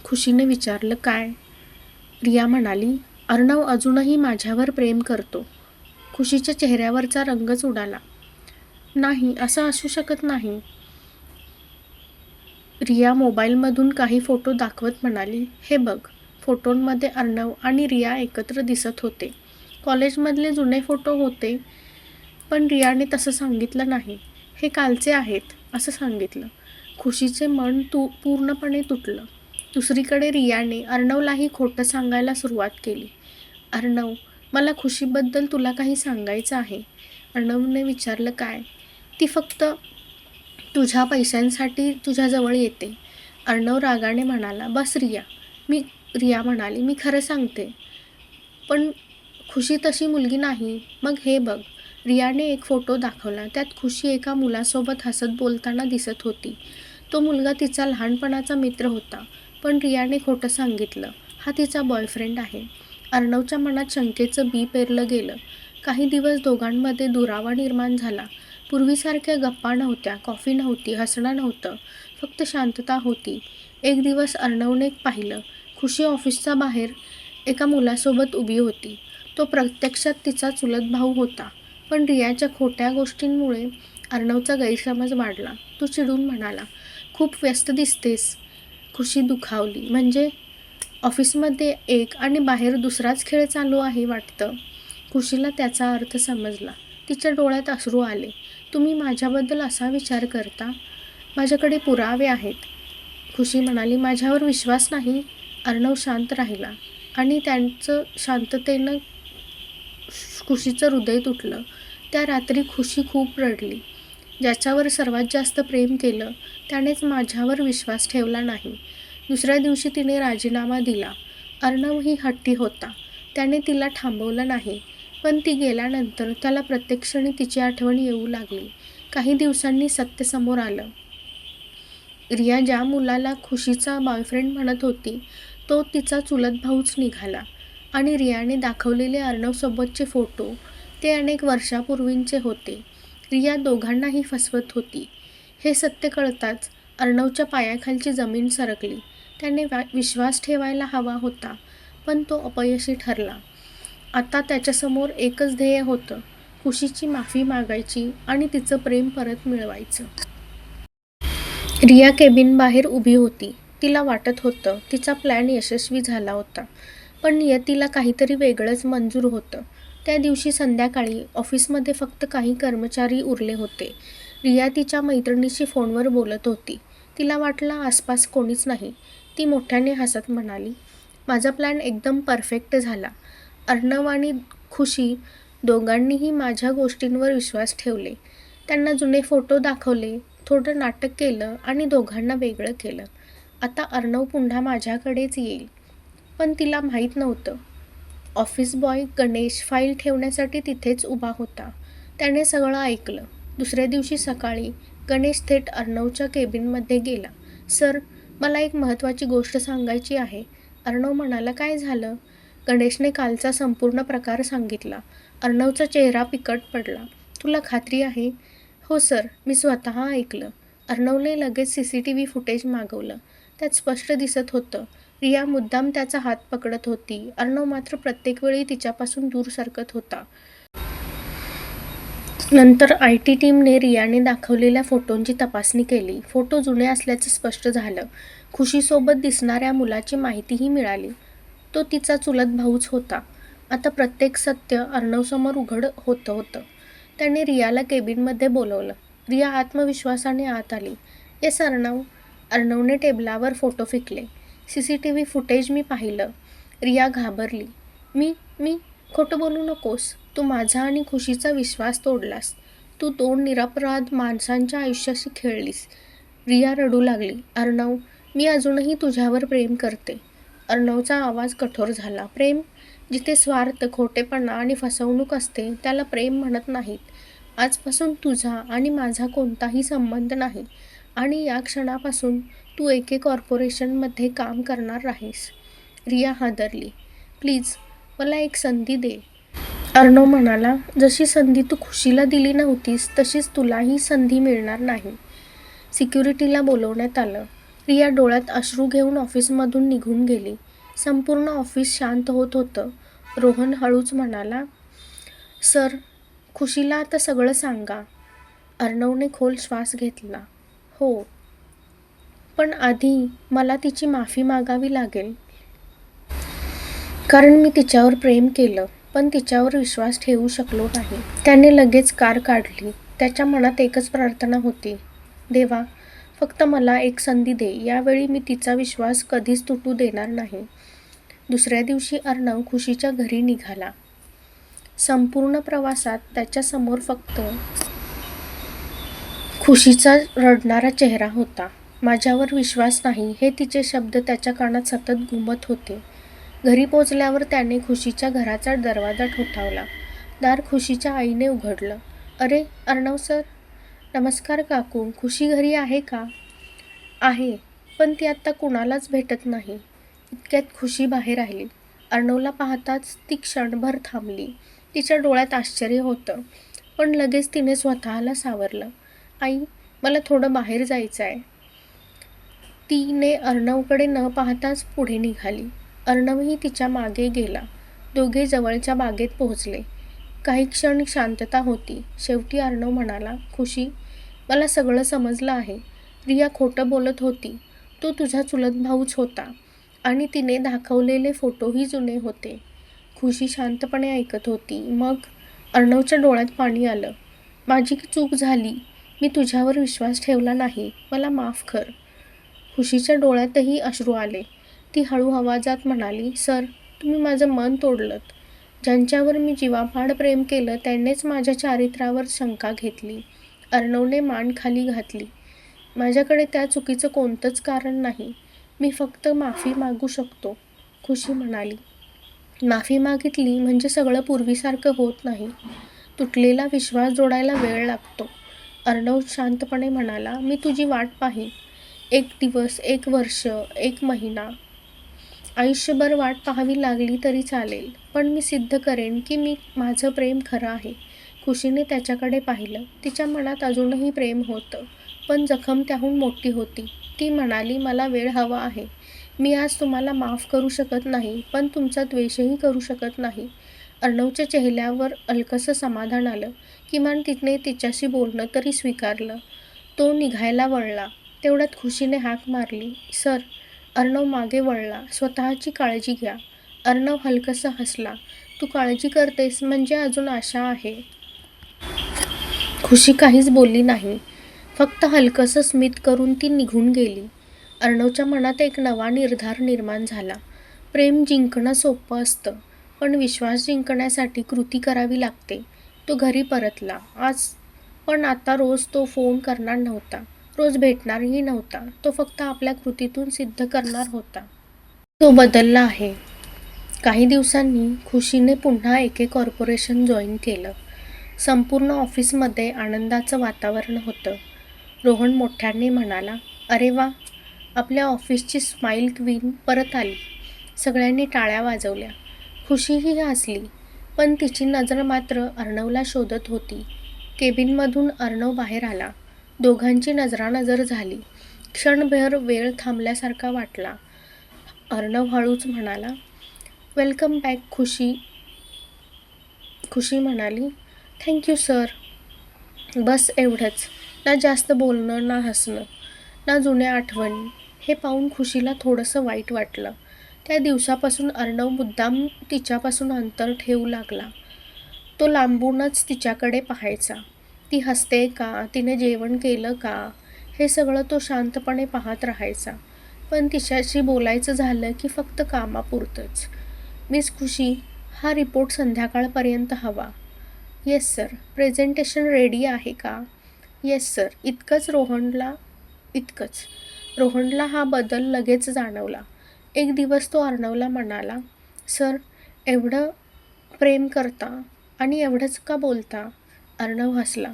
खुशीने विचारलं, काय? रिया म्हणाली, अर्णव अजूनही माझ्यावर प्रेम करतो. खुशीच्या चेहऱ्यावरचा रंगच उडाला. नाही, असं असू शकत नाही. रिया मोबाईलमधून काही फोटो दाखवत म्हणाली, हे बघ. फोटोंमध्ये अर्णव आणि रिया एकत्र दिसत होते. कॉलेजमधले जुने फोटो होते, पण रियाने तसं सांगितलं नाही. हे कालचे आहेत असं सांगितलं. खुशीचे मन पूर्णपणे तुटलं. दुसरीकडे रियाने अर्णवलाही खोटं सांगायला सुरुवात केली. अर्णव, मला खुशीबद्दल तुला काही सांगायचं आहे. अर्णवने विचारलं, काय? ती फक्त तुझ्या पैशांसाठी तुझ्याजवळ येते. अर्णव रागाने म्हणाला, बस रिया. रिया म्हणाली, मी खरं सांगते. पण खुशी तशी मुलगी नाही. मग हे बघ. रियाने एक फोटो दाखवला. त्यात खुशी एका मुलासोबत हसत बोलताना दिसत होती. तो मुलगा तिचा लहानपणाचा मित्र होता. पण रियाने खोटं सांगितलं. हा तिचा बॉयफ्रेंड आहे. अर्णवच्या मनात शंकेचं बी पेरलं गेलं. काही दिवस दोघांमध्ये दुरावा निर्माण झाला. पूर्वीसारख्या गप्पा नव्हत्या, कॉफी नव्हती, हसणं नव्हतं. फक्त शांतता होती. एक दिवस अर्णवने पाहिलं, खुशी ऑफिसच्या बाहेर एका मुलासोबत उभी होती. तो प्रत्यक्षात तिचा चुलत भाऊ होता. पण रियाच्या खोट्या गोष्टींमुळे अर्णवचा गैरसमज वाढला. तो चिडून म्हणाला, खूप व्यस्त दिसतेस. खुशी दुखावली. म्हणजे ऑफिसमध्ये एक आणि बाहेर दुसराच खेळ चालू आहे वाटतं. खुशीला त्याचा अर्थ समजला. तिच्या डोळ्यात अश्रू आले. तुम्ही माझ्याबद्दल असा विचार करता? माझ्याकडे पुरावे आहेत. खुशी म्हणाली, माझ्यावर विश्वास नाही? अर्णव शांत राहिला आणि त्यांचं शांततेनं खुशीचं हृदय तुटलं. त्या रात्री खुशी खूप रडली. ज्याच्यावर सर्वात जास्त प्रेम केलं त्यानेच माझ्यावर विश्वास ठेवला नाही. दुसऱ्या दिवशी तिने राजीनामा दिला. अर्णवही हट्टी होता. त्याने तिला थांबवलं नाही. पण ती गेल्यानंतर त्याला प्रत्येक क्षणी तिची आठवण येऊ लागली. काही दिवसांनी सत्य समोर आलं. रिया ज्या मुलाला खुशीचा बॉयफ्रेंड म्हणत होती तो तिचा चुलत भाऊच निघाला. आणि रियाने दाखवलेले अर्णवसोबतचे फोटो ते अनेक वर्षापूर्वींचे होते. रिया दोघांनाही फसवत होती. हे सत्य कळताच अर्णवच्या पायाखालची जमीन सरकली. त्याने विश्वास ठेवायला हवा होता, पण तो अपयशी ठरला. आता त्याच्यासमोर एकच ध्येय होतं, खुशीची माफी मागायची आणि तिचं प्रेम परत मिळवायचं. रिया केबिन बाहेर उभी होती. तिला वाटत होतं तिचा प्लॅन यशस्वी झाला होता. पण नियतीला काहीतरी वेगळंच मंजूर होतं. त्या दिवशी संध्याकाळी ऑफिसमध्ये फक्त काही कर्मचारी उरले होते. रिया तिच्या मैत्रिणीशी फोनवर बोलत होती. तिला वाटलं आसपास कोणीच नाही. ती मोठ्याने हसत म्हणाली, माझा प्लॅन एकदम परफेक्ट झाला. अर्णव आणि खुशी दोघांनीही माझ्या गोष्टींवर विश्वास ठेवले. त्यांना जुने फोटो दाखवले, थोडं नाटक केलं आणि दोघांना वेगळं केलं. आता अर्णव पुन्हा माझ्याकडेच येईल. पण तिला माहीत नव्हतं, ऑफिस बॉय गणेश फाईल ठेवण्यासाठी तिथेच उभा होता. त्याने सगळं ऐकलं. दुसऱ्या दिवशी सकाळी गणेश थेट अर्णवच्या केबिनमध्ये गेला. सर, मला एक महत्त्वाची गोष्ट सांगायची आहे. अर्णव म्हणाला, काय झालं? गणेशने कालचा संपूर्ण प्रकार सांगितला. अर्णवचा चेहरा पिकट पडला. तुला खात्री आहे? हो सर, मी स्वतः ऐकलं. अर्णवने लगेच CCTV फुटेज मागवलं. त्यात स्पष्ट दिसत होतं, रिया मुद्दाम त्याचा हात पकडत होती. अर्णव मात्र प्रत्येक वेळी तिच्यापासून दूर सरकत होता. नंतर IT टीमने रियाने दाखवलेल्या फोटोंची तपासणी केली. फोटो जुने असल्याचं स्पष्ट झालं. खुशीसोबत दिसणाऱ्या मुलाची माहितीही मिळाली. तो तिचा चुलत भाऊच होता. आता प्रत्येक सत्य अर्णवसमोर उघड होतं. त्याने रियाला केबिनमध्ये बोलवलं. रिया आत्मविश्वासाने आत आली. येस अर्णव. अर्णवने टेबलावर फोटो फेकले. CCTV फुटेज मी पाहिलं. रिया घाबरली. मी खोटं बोलू नकोस. तू माझा आणि खुशीचा विश्वास तोडलास. तू 2 निरपराध माणसांच्या आयुष्याशी खेळलीस. रिया रडू लागली. अर्णव, मी अजूनही तुझ्यावर प्रेम करते. अर्णवचा आवाज कठोर झाला. प्रेम? जिथे स्वार्थ, खोटेपणा आणि फसवणूक असते त्याला प्रेम म्हणत नाहीत. आजपासून तुझा आणि माझा कोणताही संबंध नाही आणि या क्षणापासून तू एके कॉर्पोरेशनमध्ये काम करणार आहेस. रिया हादरली. प्लीज मला एक संधी दे. अर्णव म्हणाला, जशी संधी तू खुशीला दिली नव्हतीस तशीच तुलाही संधी मिळणार नाही. सिक्युरिटीला बोलवण्यात आलं. रिया डोळ्यात अश्रू घेऊन ऑफिसमधून निघून गेली. संपूर्ण ऑफिस शांत होत होतं. रोहन हळूच म्हणाला, सर, खुशीला आता सगळं सांगा. अर्णवने खोल श्वास घेतला. हो, पण आधी मला तिची माफी मागावी लागेल. कारण मी तिच्यावर प्रेम केलं, पण तिच्यावर विश्वास ठेवू शकलो नाही. त्याने लगेच कार काढली. त्याच्या मनात एकच प्रार्थना होती. देवा, फक्त मला एक संधी दे. यावेळी मी तिचा विश्वास कधीच तुटू देणार नाही. दुसऱ्या दिवशी अर्णव खुशीच्या घरी निघाला. संपूर्ण प्रवासात त्याच्यासमोर फक्त खुशीचा रडणारा चेहरा होता. माझ्यावर विश्वास नाही, हे तिचे शब्द त्याच्या कानात सतत घुमत होते. घरी पोचल्यावर त्याने खुशीच्या घराचा दरवाजा ठोठावला. दार खुशीच्या आईने उघडलं. अरे अर्णव सर. नमस्कार काकू. खुशी घरी आहे का? आहे, पण ती आत्ता कुणालाच भेटत नाही. इतक्यात खुशी बाहेर आली. अर्णवला पाहताच ती क्षणभर थांबली. तिच्या डोळ्यात आश्चर्य होतं, पण लगेच तिने स्वतःला सावरलं. आई, मला थोडं बाहेर जायचं आहे. तिने अर्णवकडे न पाहताच पुढे निघाली. अर्णवही तिच्या मागे गेला. दोघे जवळच्या बागेत पोहोचले. काही क्षण शांतता होती. शेवटी अर्णव म्हणाला, खुशी, मला सगळं समजलं आहे. रिया खोटं बोलत होती. तो तुझा चुलत भाऊच होता आणि तिने दाखवलेले फोटोही जुने होते. खुशी शांतपणे ऐकत होती. मग अर्णवच्या डोळ्यात पाणी आलं. माझी चूक झाली. मी तुझ्यावर विश्वास ठेवला नाही. मला माफ कर. खुशीच्या डोळ्यातही अश्रू आले. ती हळू आवाजात म्हणाली, सर, तुम्ही माझं मन तोडलंत. ज्यांच्यावर मी जीवापाड प्रेम केलं त्यांनीच माझ्या चारित्र्यावर शंका घेतली. अर्णवने मान खाली घातली. माझ्याकडे त्या चुकीचं कोणतंच कारण नाही. मी फक्त माफी मागू शकतो. खुशी म्हणाली. माफी मागितली म्हणजे सगळं पूर्वीसारखं होत नाही. तुटलेला विश्वास जोडायला वेळ लागतो. अर्णव शांतपणे म्हणाला, मी तुझी वाट पाहीन. 1 दिवस, 1 वर्ष, 1 महिना, आयुष्यभर वाट पाहावी लागली तरी चालेल, पण मी सिद्ध करेन की माझं प्रेम खरं आहे. खुशीने त्याच्याकडे पाहिलं. तिच्या मनात अजूनही प्रेम होतं, पण जखम त्याहून मोठी होती. ती म्हणाली, मला वेळ हवा आहे. मी आज तुम्हाला माफ करू शकत नाही, पण तुमचा द्वेषही करू शकत नाही. अर्णवच्या चेहऱ्यावर हलकंसं समाधान आलं. किमान तिने तिच्याशी बोलणं तरी स्वीकारलं. तो निघायला वळला. तेवढ्यात खुशीने हाक मारली, सर. अर्णव मागे वळला. स्वतःची काळजी घ्या. अर्णव हलकंसं हसला. तू काळजी करतेस म्हणजे अजून आशा आहे. खुशी काहीच बोलली नाही. फक्त हलकंसं स्मित करून ती निघून गेली. अर्णवच्या मनात एक नवा निर्धार निर्माण झाला. प्रेम जिंकणं सोपं असतं, पण विश्वास जिंकण्यासाठी कृती करावी लागते. तो घरी परतला. पण आता रोज तो फोन करणार नव्हता. रोज भेटणारही नव्हता. तो फक्त आपल्या कृतीतून सिद्ध करणार होता. तो बदलला आहे. काही दिवसांनी खुशीने पुन्हा एके कॉर्पोरेशन जॉईन केलं. संपूर्ण ऑफिसमध्ये आनंदाचं वातावरण होतं. रोहन मोठ्याने म्हणाला, अरे वा, आपल्या ऑफिसची स्माईल क्वीन परत आली. सगळ्यांनी टाळ्या वाजवल्या. खुशीही हसली, पण तिची नजर मात्र अर्णवला शोधत होती. केबिनमधून अर्णव बाहेर आला. दोघांची नजरानजर झाली. क्षणभर वेळ थांबल्यासारखा वाटला. अर्णव हळूच म्हणाला, वेलकम बॅक खुशी. खुशी म्हणाली, थँक्यू सर. बस एवढंच. ना जास्त बोलणं, ना हसणं, ना जुन्या आठवणी. हे पाहून खुशीला थोडंसं वाईट वाटलं. त्या दिवसापासून अर्णव मुद्दाम तिच्यापासून अंतर ठेवू लागला. तो लांबूनच तिच्याकडे पाहायचा. ती हसते का, तिने जेवण केलं का, हे सगळं तो शांतपणे पाहत राहायचा. पण तिच्याशी बोलायचं झालं की फक्त कामापुरतंच. मिस खुशी, हा रिपोर्ट संध्याकाळपर्यंत हवा. Yes sir. प्रेझेंटेशन रेडी आहे का? Yes sir. इतकंच. रोहनला हा बदल लगेच जाणवला. एक दिवस तो अर्णवला म्हणाला, सर, एवढं प्रेम करता आणि एवढंच का बोलता? अर्णव हसला.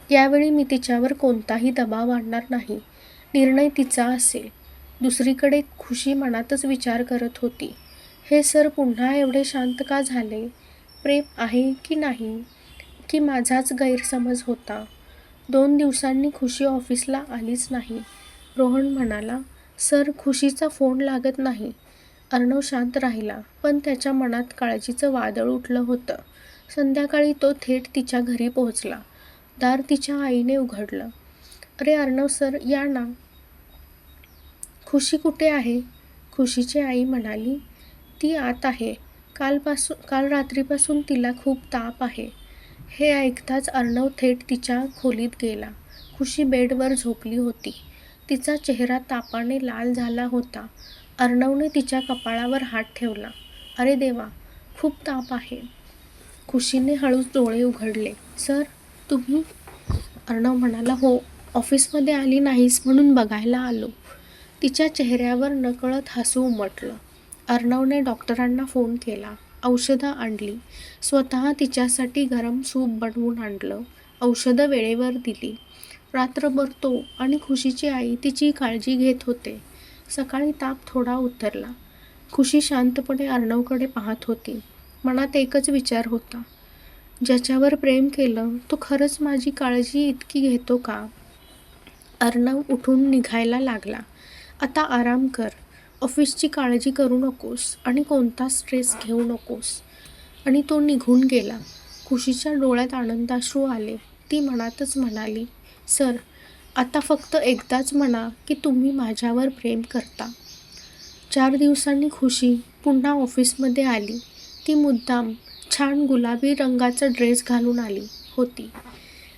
यावेळी मी तिच्यावर कोणताही दबाव आणणार नाही. निर्णय तिचा असेल. दुसरीकडे खुशी मनातच विचार करत होती. हे सर पुन्हा एवढे शांत का झाले? प्रेम आहे की नाही? की माझाच गैरसमज होता? 2 दिवसांनी खुशी ऑफिसला आलीच नाही. रोहन म्हणाला, सर, खुशीचा फोन लागत नाही. अर्णव शांत राहिला, पण त्याच्या मनात काळजीचं वादळ उठलं होतं. संध्याकाळी तो थेट तिच्या घरी पोहोचला. दार तिच्या आईने उघडलं. अरे अर्णव सर, या ना. खुशी कुठे आहे? खुशीची आई म्हणाली, ती आत आहे. काल रात्रीपासून तिला खूप ताप आहे. हे ऐकताच अर्णव थेट तिच्या खोलीत गेला. खुशी बेडवर झोपली होती. तिचा चेहरा तापाने लाल झाला होता. अर्णवने तिच्या कपाळावर हात ठेवला. अरे देवा, खूप ताप आहे. खुशीने हळूच डोळे उघडले. सर, तुम्ही? अर्णव म्हणाला, हो, ऑफिसमध्ये आली नाहीस म्हणून बघायला आलो. तिच्या चेहऱ्यावर नकळत हसू उमटलं. अर्णवने डॉक्टरांना फोन केला. औषधं आणली. स्वतः तिच्यासाठी गरम सूप बनवून आणलं. औषधं वेळेवर दिली. रात्रभर तो आणि खुशीची आई तिची काळजी घेत होते. सकाळी ताप थोडा उतरला. खुशी शांतपणे अर्णवकडे पाहत होती. मनात एकच विचार होता, ज्याच्यावर प्रेम केलं तो खरंच माझी काळजी इतकी घेतो का? अर्णव उठून निघायला लागला. आता आराम कर. ऑफिसची काळजी करू नकोस आणि कोणता स्ट्रेस घेऊ नकोस. आणि तो निघून गेला. खुशीच्या डोळ्यात आनंदाश्रू आले. ती मनातच म्हणाली, सर, आता फक्त एकदाच म्हणा की तुम्ही माझ्यावर प्रेम करता. 4 दिवसांनी खुशी पुन्हा ऑफिसमध्ये आली. ती मुद्दाम छान गुलाबी रंगाचा ड्रेस घालून आली होती.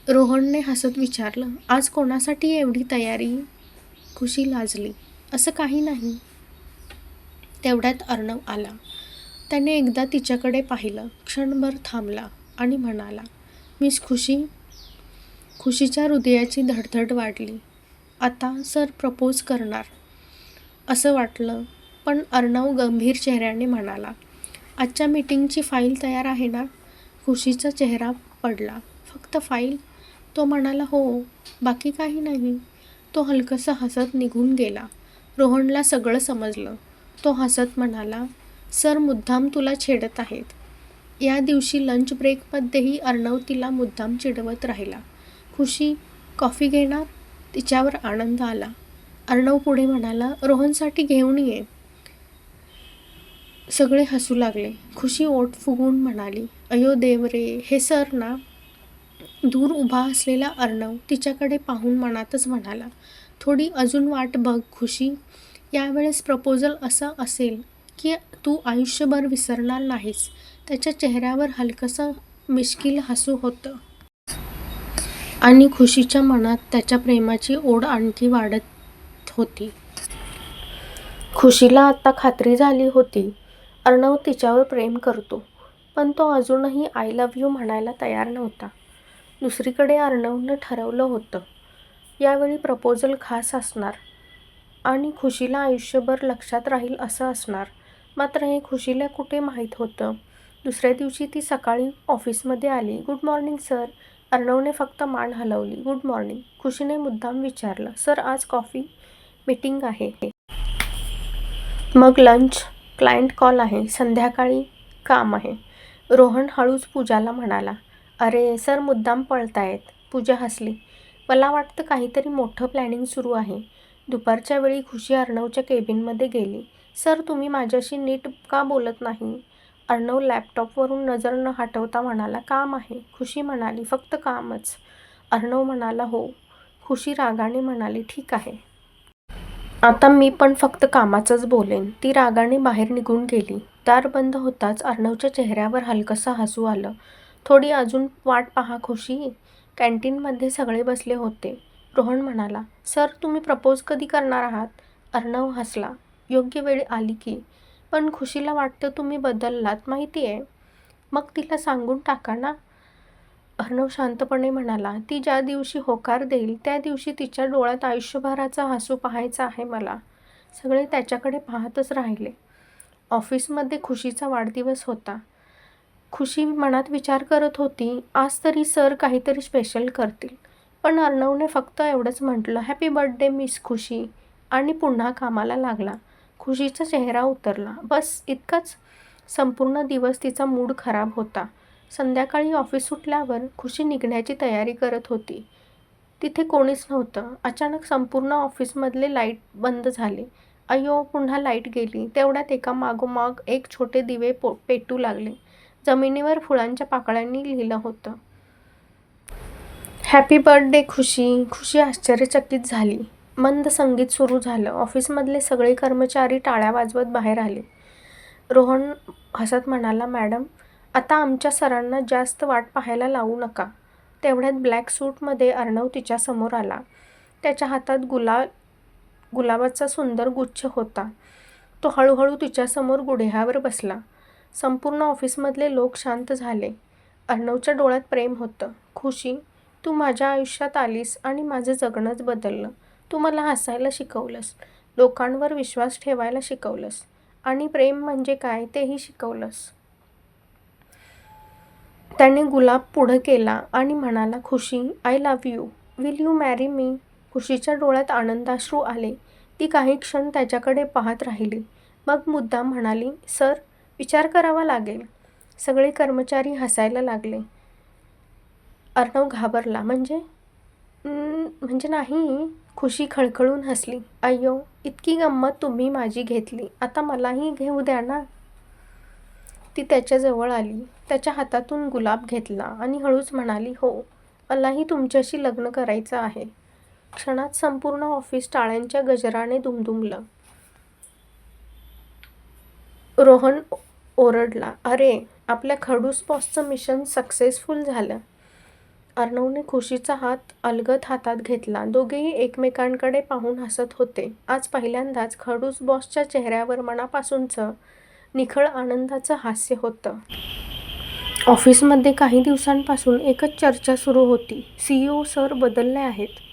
रोहनने हसत विचारलं, आज कोणासाठी एवढी तयारी? खुशी लाजली. असं काही नाही. तेवढ्यात अर्णव आला. त्याने एकदा तिच्याकडे पाहिलं, क्षणभर थांबला आणि म्हणाला, मिस खुशी. खुशीच्या हृदयाची धडधड वाढली. आता सर प्रपोज करणार असं वाटलं, पण अर्णव गंभीर चेहऱ्याने म्हणाला, आजच्या मीटिंगची फाईल तयार आहे ना? खुशीचा चेहरा पडला. फक्त फाईल? तो म्हणाला, हो, बाकी काही नाही. तो हलकसा हसत निघून गेला. रोहनला सगळं समजलं. तो हसत म्हणाला, सर मुद्दाम तुला छेडत आहेत. या दिवशी लंच ब्रेकमध्येही अर्णव तिला मुद्दाम चिडवत राहिला. खुशी, कॉफी घेणार? तिच्यावर आनंद आला. अर्णव पुढे म्हणाला, रोहनसाठी घेऊन ये. सगळे हसू लागले. खुशी ओठ फुगवून म्हणाली, अयो देव रे, हे सर ना? दूर उभा असलेला अर्णव तिच्याकडे पाहून मनातच म्हणाला, थोडी अजून वाट बघ खुशी. यावेळेस प्रपोजल असं असेल की तू आयुष्यभर विसरणार नाहीस. त्याच्या चेहऱ्यावर हलकसं मिश्किल हसू होतं. आणि खुशीच्या मनात त्याच्या प्रेमाची ओढ आणखी वाढत होती. खुशीला आता खात्री झाली होती, अर्णव तिच्यावर प्रेम करतो. पण तो अजूनही आय लव्ह यू म्हणायला तयार नव्हता. दुसरीकडे अर्णवनं ठरवलं होतं, यावेळी प्रपोजल खास असणार आणि खुशीला आयुष्यभर लक्षात राहील असं असणार. मात्र हे खुशीला कुठे माहीत होतं. दुसऱ्या दिवशी ती सकाळी ऑफिसमध्ये आली. Good morning sir. अर्णवने फक्त मान हलवली. Good morning. खुशीने मुद्दाम विचारलं, सर आज कॉफी? मीटिंग आहे. मग लंच? क्लायंट कॉल आहे. संध्याकाळी काम आहे. रोहन हळूच पूजाला म्हणाला, अरे सर मुद्दाम पळतायत. पूजा हसली. मला वाटतं काहीतरी मोठं प्लॅनिंग सुरू आहे. दुपारच्या वेळी खुशी अर्णवच्या केबिनमध्ये गेली. सर तुम्ही माझ्याशी नीट का बोलत नाही? अर्णव लॅपटॉपवरून नजर न हटवता म्हणाला, काम आहे. खुशी म्हणाली, फक्त कामच? अर्णव म्हणाला, हो. खुशी रागाने म्हणाली, ठीक आहे. आता मी पण फक्त कामाचंच बोलेन. ती रागाने बाहेर निघून गेली. दार बंद होताच अर्णवच्या चेहऱ्यावर हलकसं हसू आलं. थोडी अजून वाट पहा खुशी. कॅन्टीनमध्ये सगळे बसले होते. रोहन म्हणाला, सर तुम्ही प्रपोज कधी करणार आहात? अर्णव हसला, योग्य वेळ आली की. पण खुशीला वाटतं तुम्ही बदललात माहिती आहे. मग तिला सांगून टाका ना. अर्णव शांतपणे म्हणाला, ती ज्या दिवशी होकार देईल त्या दिवशी तिच्या डोळ्यात आयुष्यभराचा हसू पाहायचा आहे मला. सगळे त्याच्याकडे पाहतच राहिले. ऑफिसमध्ये खुशीचा वाढदिवस होता. खुशी मनात विचार करत होती, आज तरी सर काहीतरी स्पेशल करतील. पण अर्णवने फक्त एवढंच म्हटलं, हॅपी बर्थडे मिस खुशी, आणि पुन्हा कामाला लागला. खुशीचा चेहरा उतरला. बस इतकंच. संपूर्ण दिवस तिचा मूड खराब होता. संध्याकाळी ऑफिस सुटल्यावर खुशी निघण्याची तयारी करत होती. तिथे कोणीच नव्हतं. अचानक संपूर्ण ऑफिसमधले लाईट बंद झाले. अय्यो, पुन्हा लाईट गेली. तेवढ्यात एका मागोमाग एक छोटे दिवे पेटू लागले. जमिनीवर फुलांच्या पाकळ्यांनी लिहिलं होतं, हॅपी बर्थडे खुशी. खुशी आश्चर्यचकित झाली. मंद संगीत सुरू झालं. ऑफिसमधले सगळे कर्मचारी टाळ्या वाजवत बाहेर आले. रोहन हसत म्हणाला, मॅडम, आता आमच्या सरांना जास्त वाट पाहायला लावू नका. तेवढ्यात ब्लॅक सूटमध्ये अर्णव तिच्यासमोर आला. त्याच्या हातात गुलाबाचा सुंदर गुच्छ होता. तो हळूहळू तिच्यासमोर गुढ्यावर बसला. संपूर्ण ऑफिसमधले लोक शांत झाले. अर्णवच्या डोळ्यात प्रेम होतं. खुशी, तू माझ्या आयुष्यात आलीस आणि माझं जगणंच बदललं. तू मला हसायला शिकवलंस, लोकांवर विश्वास ठेवायला शिकवलंस आणि प्रेम म्हणजे काय तेही शिकवलंस. त्याने गुलाब पुढं केला आणि म्हणाला, Khushi, I love you. Will you marry me? खुशीच्या डोळ्यात आनंदाश्रू आले. ती काही क्षण त्याच्याकडे पाहत राहिली. मग मुद्दाम म्हणाली, सर, विचार करावा लागेल. सगळे कर्मचारी हसायला लागले. अर्णव घाबरला. म्हणजे नाही. खुशी खळखळून हसली. अय्यो, इतकी गंमत तुम्ही माझी घेतली. आता मलाही घेऊ द्या ना. ती त्याच्याजवळ आली. त्याच्या हातातून गुलाब घेतला आणि हळूच म्हणाली, हो, मलाही तुमच्याशी लग्न करायचं आहे. क्षणात संपूर्ण ऑफिस टाळ्यांच्या गजराने दुमदुमलं. रोहन ओरडला, अरे, आपल्या खडूस बॉसचं मिशन सक्सेसफुल झालं. अर्णवने खुशीचा हात अलगद हातात घेतला. दोघेही एकमेकांकडे पाहून हसत होते. आज पहिल्यांदाच खडूस बॉसच्या चेहऱ्यावर मनापासूनचं निखळ आनंदाचं हास्य होतं. ऑफिसमध्ये काही दिवसांपासून एकच चर्चा सुरू होती, CEO सर बदलले आहेत.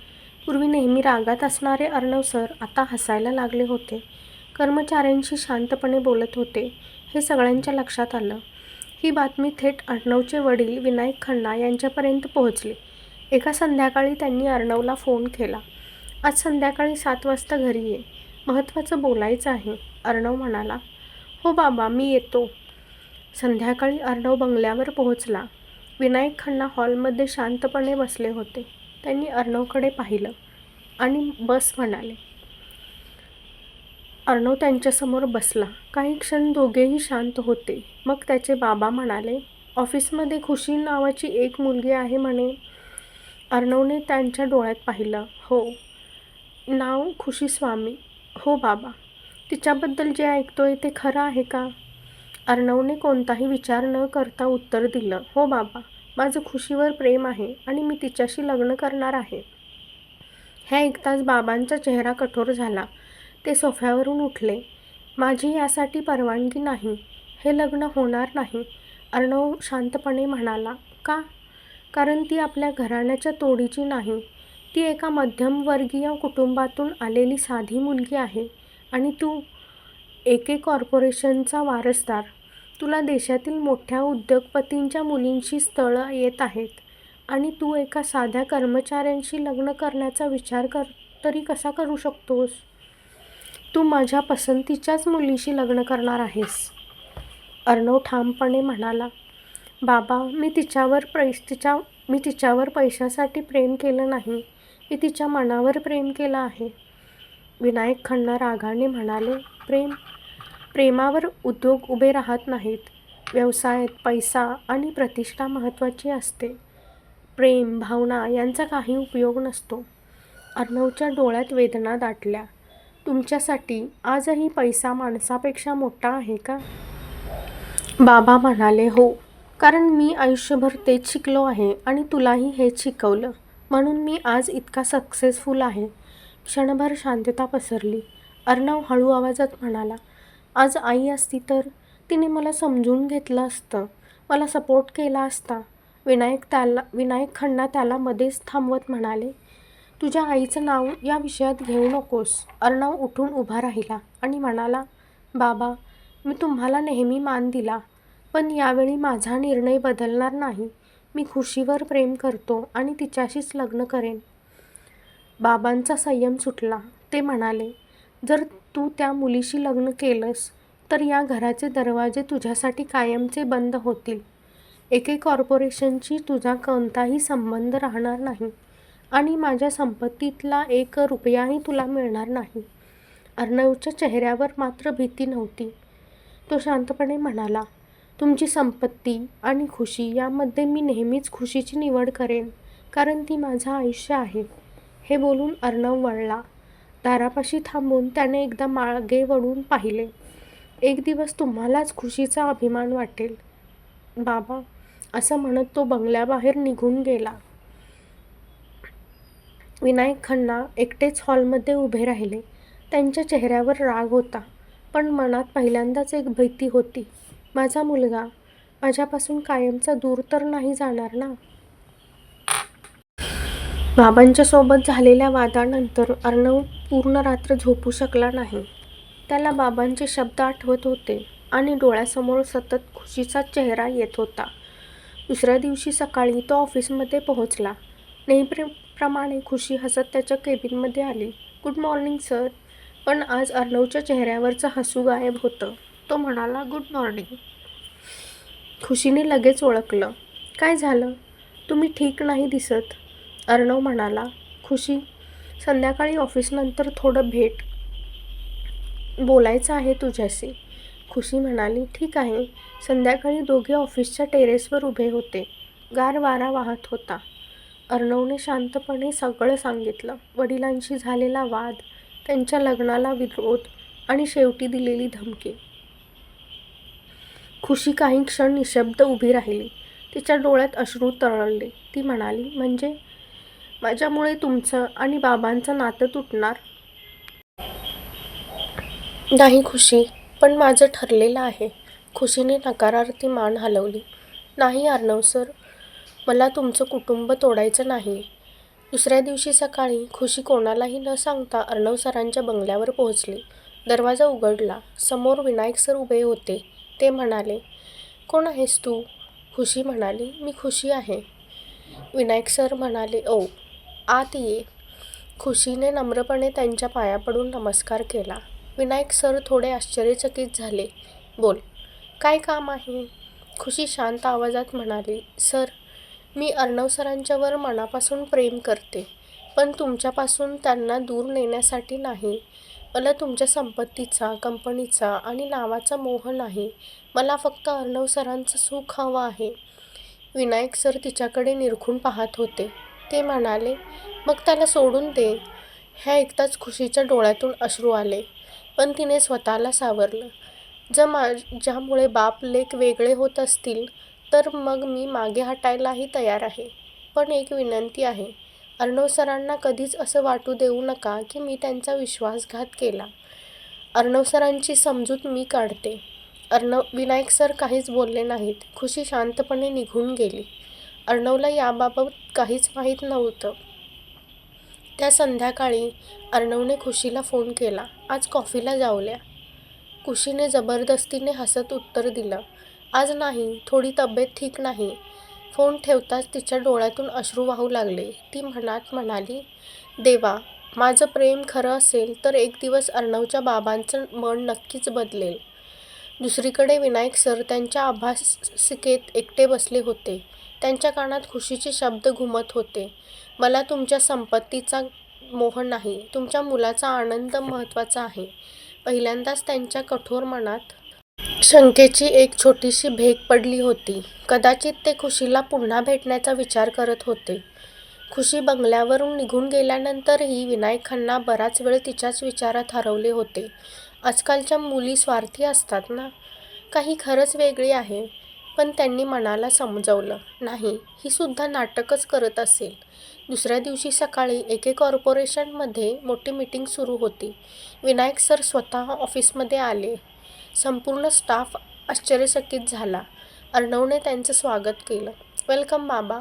पूर्वी नेहमी रागात असणारे अर्णव सर आता हसायला लागले होते. कर्मचाऱ्यांशी शांतपणे बोलत होते. हे सगळ्यांच्या लक्षात आलं. ही बातमी थेट अर्णवचे वडील विनायक खन्ना यांच्यापर्यंत पोहोचली. एका संध्याकाळी त्यांनी अर्णवला फोन केला. आज संध्याकाळी 7 वाजता घरी ये, महत्त्वाचं बोलायचं आहे. अर्णव म्हणाला, हो बाबा, मी येतो. संध्याकाळी अर्णव बंगल्यावर पोहोचला. विनायक खन्ना हॉलमध्ये शांतपणे बसले होते. त्यांनी अर्णवकडे पाहिलं आणि बस म्हणाले. अर्णव त्यांच्यासमोर बसला. काही क्षण दोघेही शांत होते. मग त्याचे बाबा म्हणाले, ऑफिसमध्ये खुशी नावाची एक मुलगी आहे म्हणे. अर्णवने त्यांच्या डोळ्यात पाहिलं. हो. नाव खुशी स्वामी. हो बाबा. तिच्याबद्दल जे ऐकतोय ते खरं आहे का? अर्णवने कोणताही विचार न करता उत्तर दिलं, हो बाबा, माझं खुशीवर प्रेम आहे आणि मी तिच्याशी लग्न करणार आहे. हे ऐकताच बाबांचा चेहरा कठोर झाला. ते सोफ्यावरून उठले. माझी यासाठी परवानगी नाही. हे लग्न होणार नाही. अर्णव शांतपणे म्हणाला, का? कारण ती आपल्या घराण्याच्या तोडीची नाही. ती एका मध्यमवर्गीय कुटुंबातून आलेली साधी मुलगी आहे आणि तू एके कॉर्पोरेशनचा वारसदार. तुला देशातील मोठ्या उद्योगपतींच्या मुलींशी स्थळं येत आहेत आणि तू एका साध्या कर्मचाऱ्यांशी लग्न करण्याचा विचार तरी कसा करू शकतोस? तू माझ्या पसंतीच्याच मुलीशी लग्न करणार आहेस. अर्णव ठामपणे म्हणाला, बाबा, मी तिच्यावर पैशासाठी प्रेम केलं नाही. मी तिच्या मनावर प्रेम केलं आहे. विनायक खन्ना रागाने म्हणाले, प्रेमावर उद्योग उभे राहत नाहीत. व्यवसायात पैसा आणि प्रतिष्ठा महत्त्वाची असते. प्रेम, भावना यांचा काही उपयोग नसतो. अर्णवच्या डोळ्यात वेदना दाटल्या. तुमच्यासाठी आजही पैसा माणसापेक्षा मोठा आहे का? बाबा म्हणाले, हो, कारण मी आयुष्यभर तेच शिकलो आहे आणि तुलाही हेच शिकवलं. म्हणून मी आज इतका सक्सेसफुल आहे. क्षणभर शांतता पसरली. अर्णव हळू आवाजात म्हणाला, आज आई असती तर तिने मला समजून घेतलं असतं, मला सपोर्ट केला असता. विनायक खन्ना त्याला मध्येच थांबवत म्हणाले, तुझ्या आईचं नाव या विषयात घेऊ नकोस. अर्णव उठून उभा राहिला आणि म्हणाला, बाबा, मी तुम्हाला नेहमी मान दिला, पण यावेळी माझा निर्णय बदलणार नाही. मी खुशीवर प्रेम करतो आणि तिच्याशीच लग्न करेन. बाबांचा संयम सुटला. ते म्हणाले, जर तू त्या मुलीशी लग्न केलंस तर या घराचे दरवाजे तुझ्यासाठी कायमचे बंद होतील. एके कॉर्पोरेशनशी तुझा कोणताही संबंध राहणार नाही आणि माझ्या संपत्तीतला 1 रुपयाही तुला मिळणार नाही. अर्णवच्या चेहऱ्यावर मात्र भीती नव्हती. तो शांतपणे म्हणाला, तुमची संपत्ती आणि खुशी यामध्ये मी नेहमीच खुशीची निवड करेन, कारण ती माझं आयुष्य आहे. हे बोलून अर्णव वळला. दारापाशी थांबून त्याने एकदा मागे वळून पाहिले. एक दिवस तुम्हालाच खुशीचा अभिमान वाटेल, बाबा, असं म्हणत तो बंगल्याबाहेर निघून गेला. विनायक खन्ना एकटेच हॉलमध्ये उभे राहिले. त्यांच्या चेहऱ्यावर राग होता, पण मनात पहिल्यांदाच एक भीती होती. माझा मुलगा माझ्यापासून कायमचा दूर तर नाही जाणार ना? बाबांच्या सोबत झालेल्या वादानंतर अर्णव पूर्ण रात्र झोपू शकला नाही. त्याला बाबांचे शब्द आठवत होते आणि डोळ्यासमोर सतत खुशीचा चेहरा येत होता. दुसऱ्या दिवशी सकाळी तो ऑफिसमध्ये पोहोचला. नेहमीप्रमाणे खुशी हसत त्याच्या केबिनमध्ये आली. Good morning sir. पण आज अर्णवच्या चेहऱ्यावरचं हसू गायब होतं. तो म्हणाला, गुड मॉर्निंग. खुशीने लगेच ओळखलं. काय झालं? तुम्ही ठीक नाही दिसत. अर्णव म्हणाला, खुशी, संध्याकाळी ऑफिसनंतर थोडं बोलायचं आहे तुझ्याशी. खुशी म्हणाली, ठीक आहे. संध्याकाळी दोघे ऑफिसच्या टेरेसवर उभे होते. गार वारा वाहत होता. अर्णवने शांतपणे सगळं सांगितलं. वडिलांशी झालेला वाद, त्यांच्या लग्नाला विरोध आणि शेवटी दिलेली धमकी. खुशी काही क्षण निशब्द उभी राहिली. तिच्या डोळ्यात अश्रू तरळले. ती म्हणाली, म्हणजे माझ्यामुळे तुमचं आणि बाबांचं नातं तुटणार? नाही खुशी, पण माझं ठरलेलं आहे. खुशीने नकारार्थी मान हलवली. नाही अर्णव सर, मला तुमचं कुटुंब तोडायचं नाही. दुसऱ्या दिवशी सकाळी खुशी कोणालाही न सांगता अर्णव सरांच्या बंगल्यावर पोहोचली. दरवाजा उघडला. समोर विनायक सर उभे होते. ते म्हणाले, कोण आहेस तू? खुशी म्हणाली, मी खुशी आहे. विनायक सर म्हणाले, ओ, आत ये. खुशीने नम्रपणे त्यांच्या पाया पडून नमस्कार केला. विनायक सर थोडे आश्चर्यचकित झाले. बोल, काय काम आहे? खुशी शांत आवाजात म्हणाली, सर, मी अर्णव सरांच्यावर मनापासून प्रेम करते, पण तुमच्यापासून त्यांना दूर नेण्यासाठी नाही. मला तुमच्या संपत्तीचा, कंपनीचा आणि नावाचा मोह नाही. मला फक्त अर्णव सरांचं सुख हवं आहे. विनायक सर तिच्याकडे निरखून पाहत होते. ते म्हणाले, मग त्याला सोडून दे. हे ऐकताच खुशीच्या डोळ्यातून अश्रू आले, पण तिने स्वतःला सावरलं. ज्यामुळे बाप लेक वेगळे होत असतील तर मग मी मागे हटायलाही तयार आहे. पण एक विनंती आहे, अर्णव सरांना कधीच असं वाटू देऊ नका की मी त्यांचा विश्वासघात केला. अर्णव सरांची समजूत मी काढते. विनायक सर काहीच बोलले नाहीत. खुशी शांतपणे निघून गेली. अर्णवला याबाबत काहीच माहीत नव्हतं. त्या संध्याकाळी अर्णवने खुशीला फोन केला. आज कॉफीला जाऊया? खुशीने जबरदस्तीने हसत उत्तर दिलं, आज नाही, थोडी तब्येत ठीक नाही. फोन ठेवताच तिच्या डोळ्यातून अश्रू वाहू लागले. ती मनात म्हणाली, देवा, माझं प्रेम खरं असेल तर एक दिवस अर्णवच्या बाबांचं मन नक्कीच बदलेल. दुसरीकडे विनायक सर त्यांच्या आभासिकेत एकटे बसले होते. त्यांच्या कानात खुशीचे शब्द घुमत होते. मला तुमच्या संपत्तीचा मोह नाही, तुमच्या मुलाचा आनंद महत्त्वाचा आहे. पहिल्यांदाच त्यांच्या कठोर मनात शंकेची एक छोटीशी भेग पडली होती. कदाचित ते खुशीला पुन्हा भेटण्याचा विचार करत होते. खुशी बंगल्यावरून निघून गेल्यानंतरही विनायक खन्ना बराच वेळ तिच्याच विचारात हरवले होते. आजकालच्या मुली स्वार्थी असतात ना? काही खरंच वेगळी आहे. पण त्यांनी मनाला समजवलं, नाही, ही सुद्धा नाटकच करत असेल. दुसऱ्या दिवशी सकाळी एके कॉर्पोरेशनमध्ये मोठी मीटिंग सुरू होती. विनायक सर स्वतः ऑफिसमध्ये आले. संपूर्ण स्टाफ आश्चर्यचकित झाला. अर्णवने त्यांचं स्वागत केलं. वेलकम बाबा,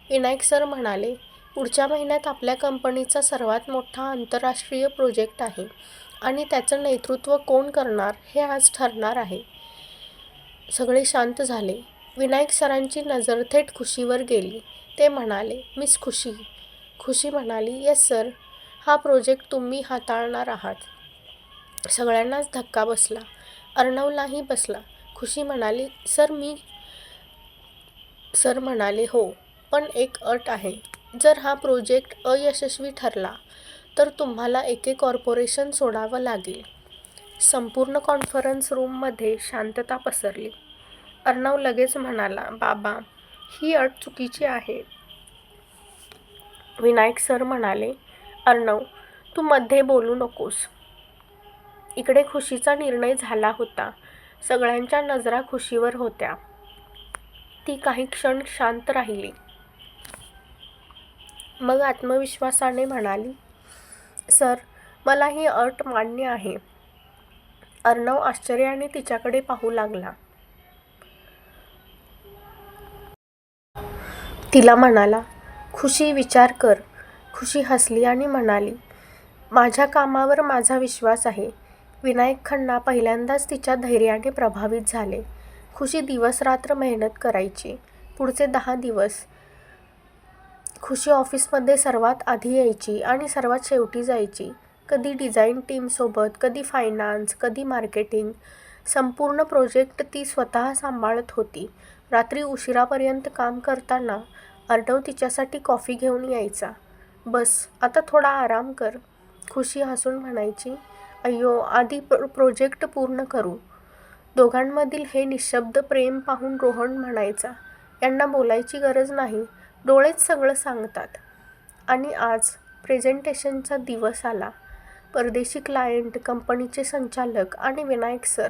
विनायक सर म्हणाले. पुढच्या महिन्यात आपल्या कंपनीचा सर्वात मोठा आंतरराष्ट्रीय प्रोजेक्ट आहे आणि त्याचं नेतृत्व कोण करणार हे आज ठरणार आहे. सगळे शांत झाले. विनायक सरांची नजर थेट खुशीवर गेली. ते म्हणाले, मिस खुशी. खुशी म्हणाली, येस सर, हा प्रोजेक्ट तुम्ही हाताळणार आहात. सगळ्यांनाच धक्का बसला. अर्णवलाही बसला. खुशी म्हणाली, सर म्हणाले, हो, पण एक अट आहे. जर हा प्रोजेक्ट अयशस्वी ठरला तर तुम्हाला एके कॉर्पोरेशन सोडावं लागेल. संपूर्ण कॉन्फरन्स रूममध्ये शांतता पसरली. अर्णव लगेच म्हणाला, बाबा, ही अट चुकीची आहे. विनायक सर म्हणाले, अर्णव, तू मध्ये बोलू नकोस. इकडे खुशीचा निर्णय झाला होता. सगळ्यांच्या नजरा खुशीवर होत्या. ती काही क्षण शांत राहिली. मग आत्मविश्वासाने म्हणाली, सर, मला ही अट मान्य आहे. अर्णव आश्चर्याने तिच्याकडे पाहू लागला. तिला म्हणाला, खुशी, विचार कर. खुशी हसली आणि म्हणाली, माझ्या कामावर माझा विश्वास आहे. विनायक खन्ना पहिल्यांदाच तिच्या धैर्याने प्रभावित झाले. खुशी दिवस-रात्र मेहनत करायची. पुढचे 10 दिवस खुशी ऑफिसमध्ये सर्वात आधी यायची आणि सर्वात शेवटी जायची. कधी डिझाईन टीमसोबत, कधी फायनान्स, कधी मार्केटिंग. संपूर्ण प्रोजेक्ट ती स्वतः सांभाळत होती. रात्री उशिरापर्यंत काम करताना अर्णव तिच्यासाठी कॉफी घेऊन यायचा. बस, आता थोडा आराम कर. खुशी हसून म्हणायची, अय्यो, आधी प्रोजेक्ट पूर्ण करू. दोघांमधील हे निःशब्द प्रेम पाहून रोहन म्हणायचा, यांना बोलायची गरज नाही, डोळेच सगळं सांगतात. आणि आज प्रेझेंटेशनचा दिवस आला. परदेशी क्लायंट, कंपनीचे संचालक आणि विनायक सर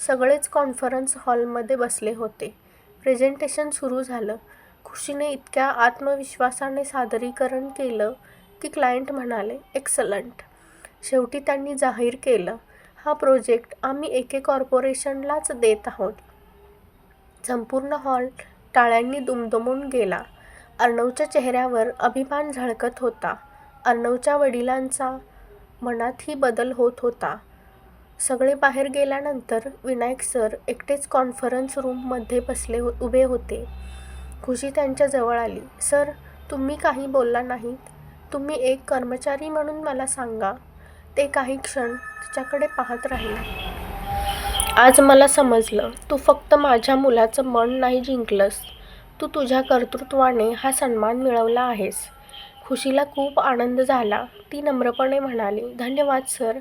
सगळेच कॉन्फरन्स हॉलमध्ये बसले होते. प्रेझेंटेशन सुरू झालं. खुशीने इतक्या आत्मविश्वासाने सादरीकरण केलं की क्लायंट म्हणाले, एक्सलंट. शेवटी त्यांनी जाहीर केलं, हा प्रोजेक्ट आम्ही एके कॉर्पोरेशनलाच देत आहोत. संपूर्ण हॉल टाळ्यांनी दुमदुमून गेला. अर्णवच्या चेहऱ्यावर अभिमान झळकत होता. अर्णवच्या वडिलांचा मनातही बदल होत होता. सगळे बाहेर गेल्यानंतर विनायक सर एकटेच कॉन्फरन्स रूममध्ये उभे होते. खुशी त्यांच्या जवळ आली. सर, तुम्ही काही बोलला नाहीत. तुम्ही एक कर्मचारी म्हणून मला सांगा. ते काही क्षण तिच्याकडे पाहत राहिले. आज मला समजलं, तू फक्त माझ्या मुलाचं मन नाही जिंकलंस, तू तुझ्या कर्तृत्वाने हा सन्मान मिळवला आहेस. खुशीला खूप आनंद झाला. ती नम्रपणे म्हणाली, धन्यवाद सर.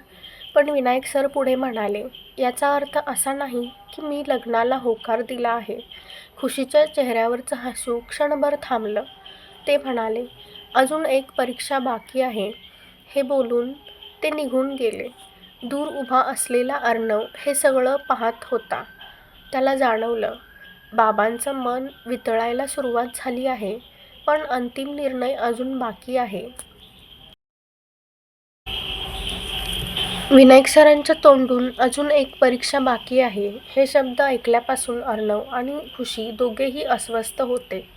पण विनायक सर पुढे म्हणाले, याचा अर्थ असा नाही की मी लग्नाला होकार दिला आहे. खुशीच्या चेहऱ्यावरचं हसू क्षणभर थांबलं. ते म्हणाले, अजून एक परीक्षा बाकी आहे. हे बोलून ते निघून गेले. दूर उभा असलेला अर्णव हे सगळं पाहत होता. त्याला जाणवलं, बाबांचं मन वितळायला सुरुवात झाली आहे, पण अंतिम निर्णय अजून बाकी आहे. विनायक सरांच्या तोंडून अजून एक परीक्षा बाकी आहे हे शब्द ऐकल्यापासून अर्णव आणि खुशी दोघेही अस्वस्थ होते.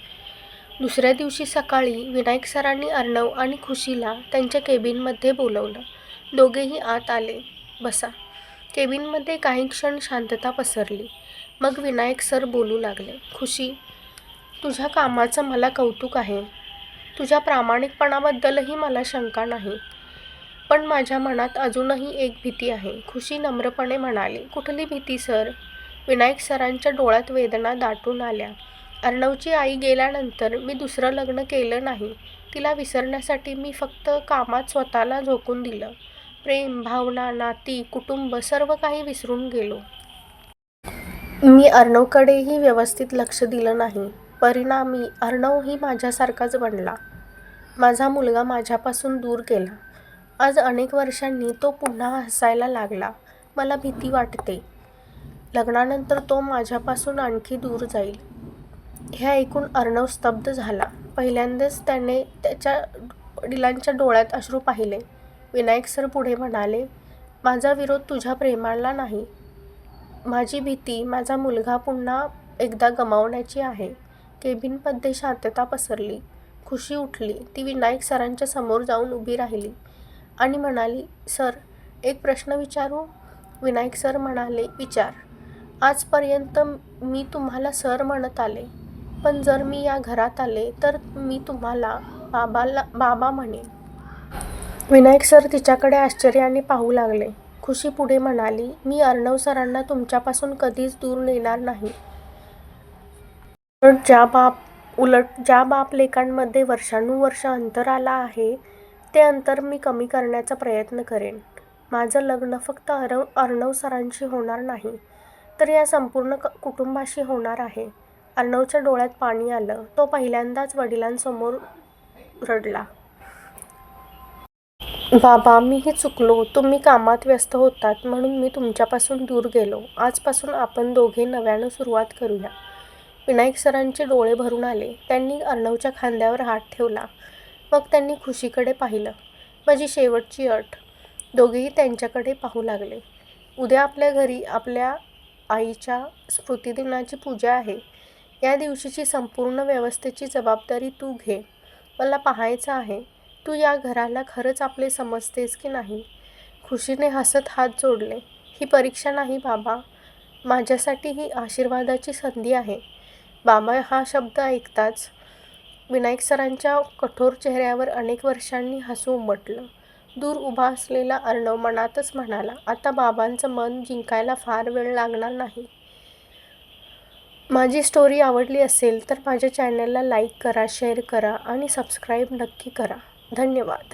दुसऱ्या दिवशी सकाळी विनायक सरांनी अर्णव आणि खुशीला त्यांच्या केबिनमध्ये बोलवलं. दोघेही आत आले. बसा. केबिनमध्ये काही क्षण शांतता पसरली. मग विनायक सर बोलू लागले, खुशी, तुझ्या कामाचं मला कौतुक आहे. तुझ्या प्रामाणिकपणाबद्दलही मला शंका नाही. पण माझ्या मनात अजूनही एक भीती आहे. खुशी नम्रपणे म्हणाली, कुठली भीती सर? विनायक सरांच्या डोळ्यात वेदना दाटून आल्या. अर्णवची आई गेल्यानंतर मी दुसरं लग्न केलं नाही. तिला विसरण्यासाठी मी फक्त कामात स्वतःला झोकून दिलं. प्रेम, भावना, नाती, कुटुंब सर्व काही विसरून गेलो. मी अर्णवकडेही व्यवस्थित लक्ष दिलं नाही. परिणामी अर्णवही माझ्यासारखाच बनला. माझा मुलगा माझ्यापासून दूर गेला. आज अनेक वर्षांनी तो पुन्हा हसायला लागला. मला भीती वाटते, लग्नानंतर तो माझ्यापासून आणखी दूर जाईल. हे ऐकून अर्णव स्तब्ध झाला. पहिल्यांदाच त्याने त्याच्या वडिलांच्या डोळ्यात अश्रू पाहिले. विनायक सर पुढे म्हणाले, माझा विरोध तुझ्या प्रेमाला नाही. माझी भीती माझा मुलगा पुन्हा एकदा गमावण्याची आहे. केबिनमध्ये शांतता पसरली. खुशी उठली. ती विनायक सरांच्या समोर जाऊन उभी राहिली आणि म्हणाली, "सर, एक प्रश्न विचारू?" विनायक सर म्हणाले, "विचार." "आजपर्यंत मी तुम्हाला सर म्हणत आले, पण जर मी या घरात आले तर मी तुम्हाला बाबा म्हणेन." विनायक सर तिच्याकडे आश्चर्याने पाहू लागले. खुशी पुढे म्हणाली, "मी अर्णव सरांना तुमच्यापासून कधीच दूर नेणार नाही. उलट ज्या बाप-लेकांमध्ये वर्षानुवर्षे अंतर आलं आहे, ते अंतर मी कमी करण्याचा प्रयत्न करेन. माझं लग्न फक्त अर्णव सरांशी होणार नाही, तर या संपूर्ण कुटुंबाशी होणार आहे." अर्णवच्या डोळ्यात पाणी आलं. तो पहिल्यांदाच वडिलांसमोर रडला. "बाबा, मीही चुकलो. तुम्ही कामात व्यस्त होतात म्हणून मी तुमच्यापासून दूर गेलो. आजपासून आपण दोघे नव्यानं सुरुवात करूया." विनायक सरांचे डोळे भरून आले. त्यांनी अर्णवच्या खांद्यावर हात ठेवला. मग त्यांनी खुशीकडे पाहिलं. "माझी शेवटची अट." दोघेही त्यांच्याकडे पाहू लागले. "उद्या आपल्या घरी आपल्या आईच्या स्मृतिदिनाची पूजा आहे. या दिवशीची संपूर्ण व्यवस्थेची जबाबदारी तू घे. मला पाहायचं आहे, तू या घराला खरंच आपले समजतेस की नाही." खुशीने हसत हात जोडले. "ही परीक्षा नाही बाबा. माझ्यासाठी ही आशीर्वादाची संधी आहे." "बाबा" हा शब्द ऐकताच विनायक सरांच्या कठोर चेहऱ्यावर अनेक वर्षांनी हसू उमटलं. दूर उभा असलेला अर्णव मनातच म्हणाला, "आता बाबांचं मन जिंकायला फार वेळ लागणार नाही." माझी स्टोरी आवडली असेल तर माझ्या चॅनलला लाईक करा, शेअर करा आणि सबस्क्राईब नक्की करा. धन्यवाद.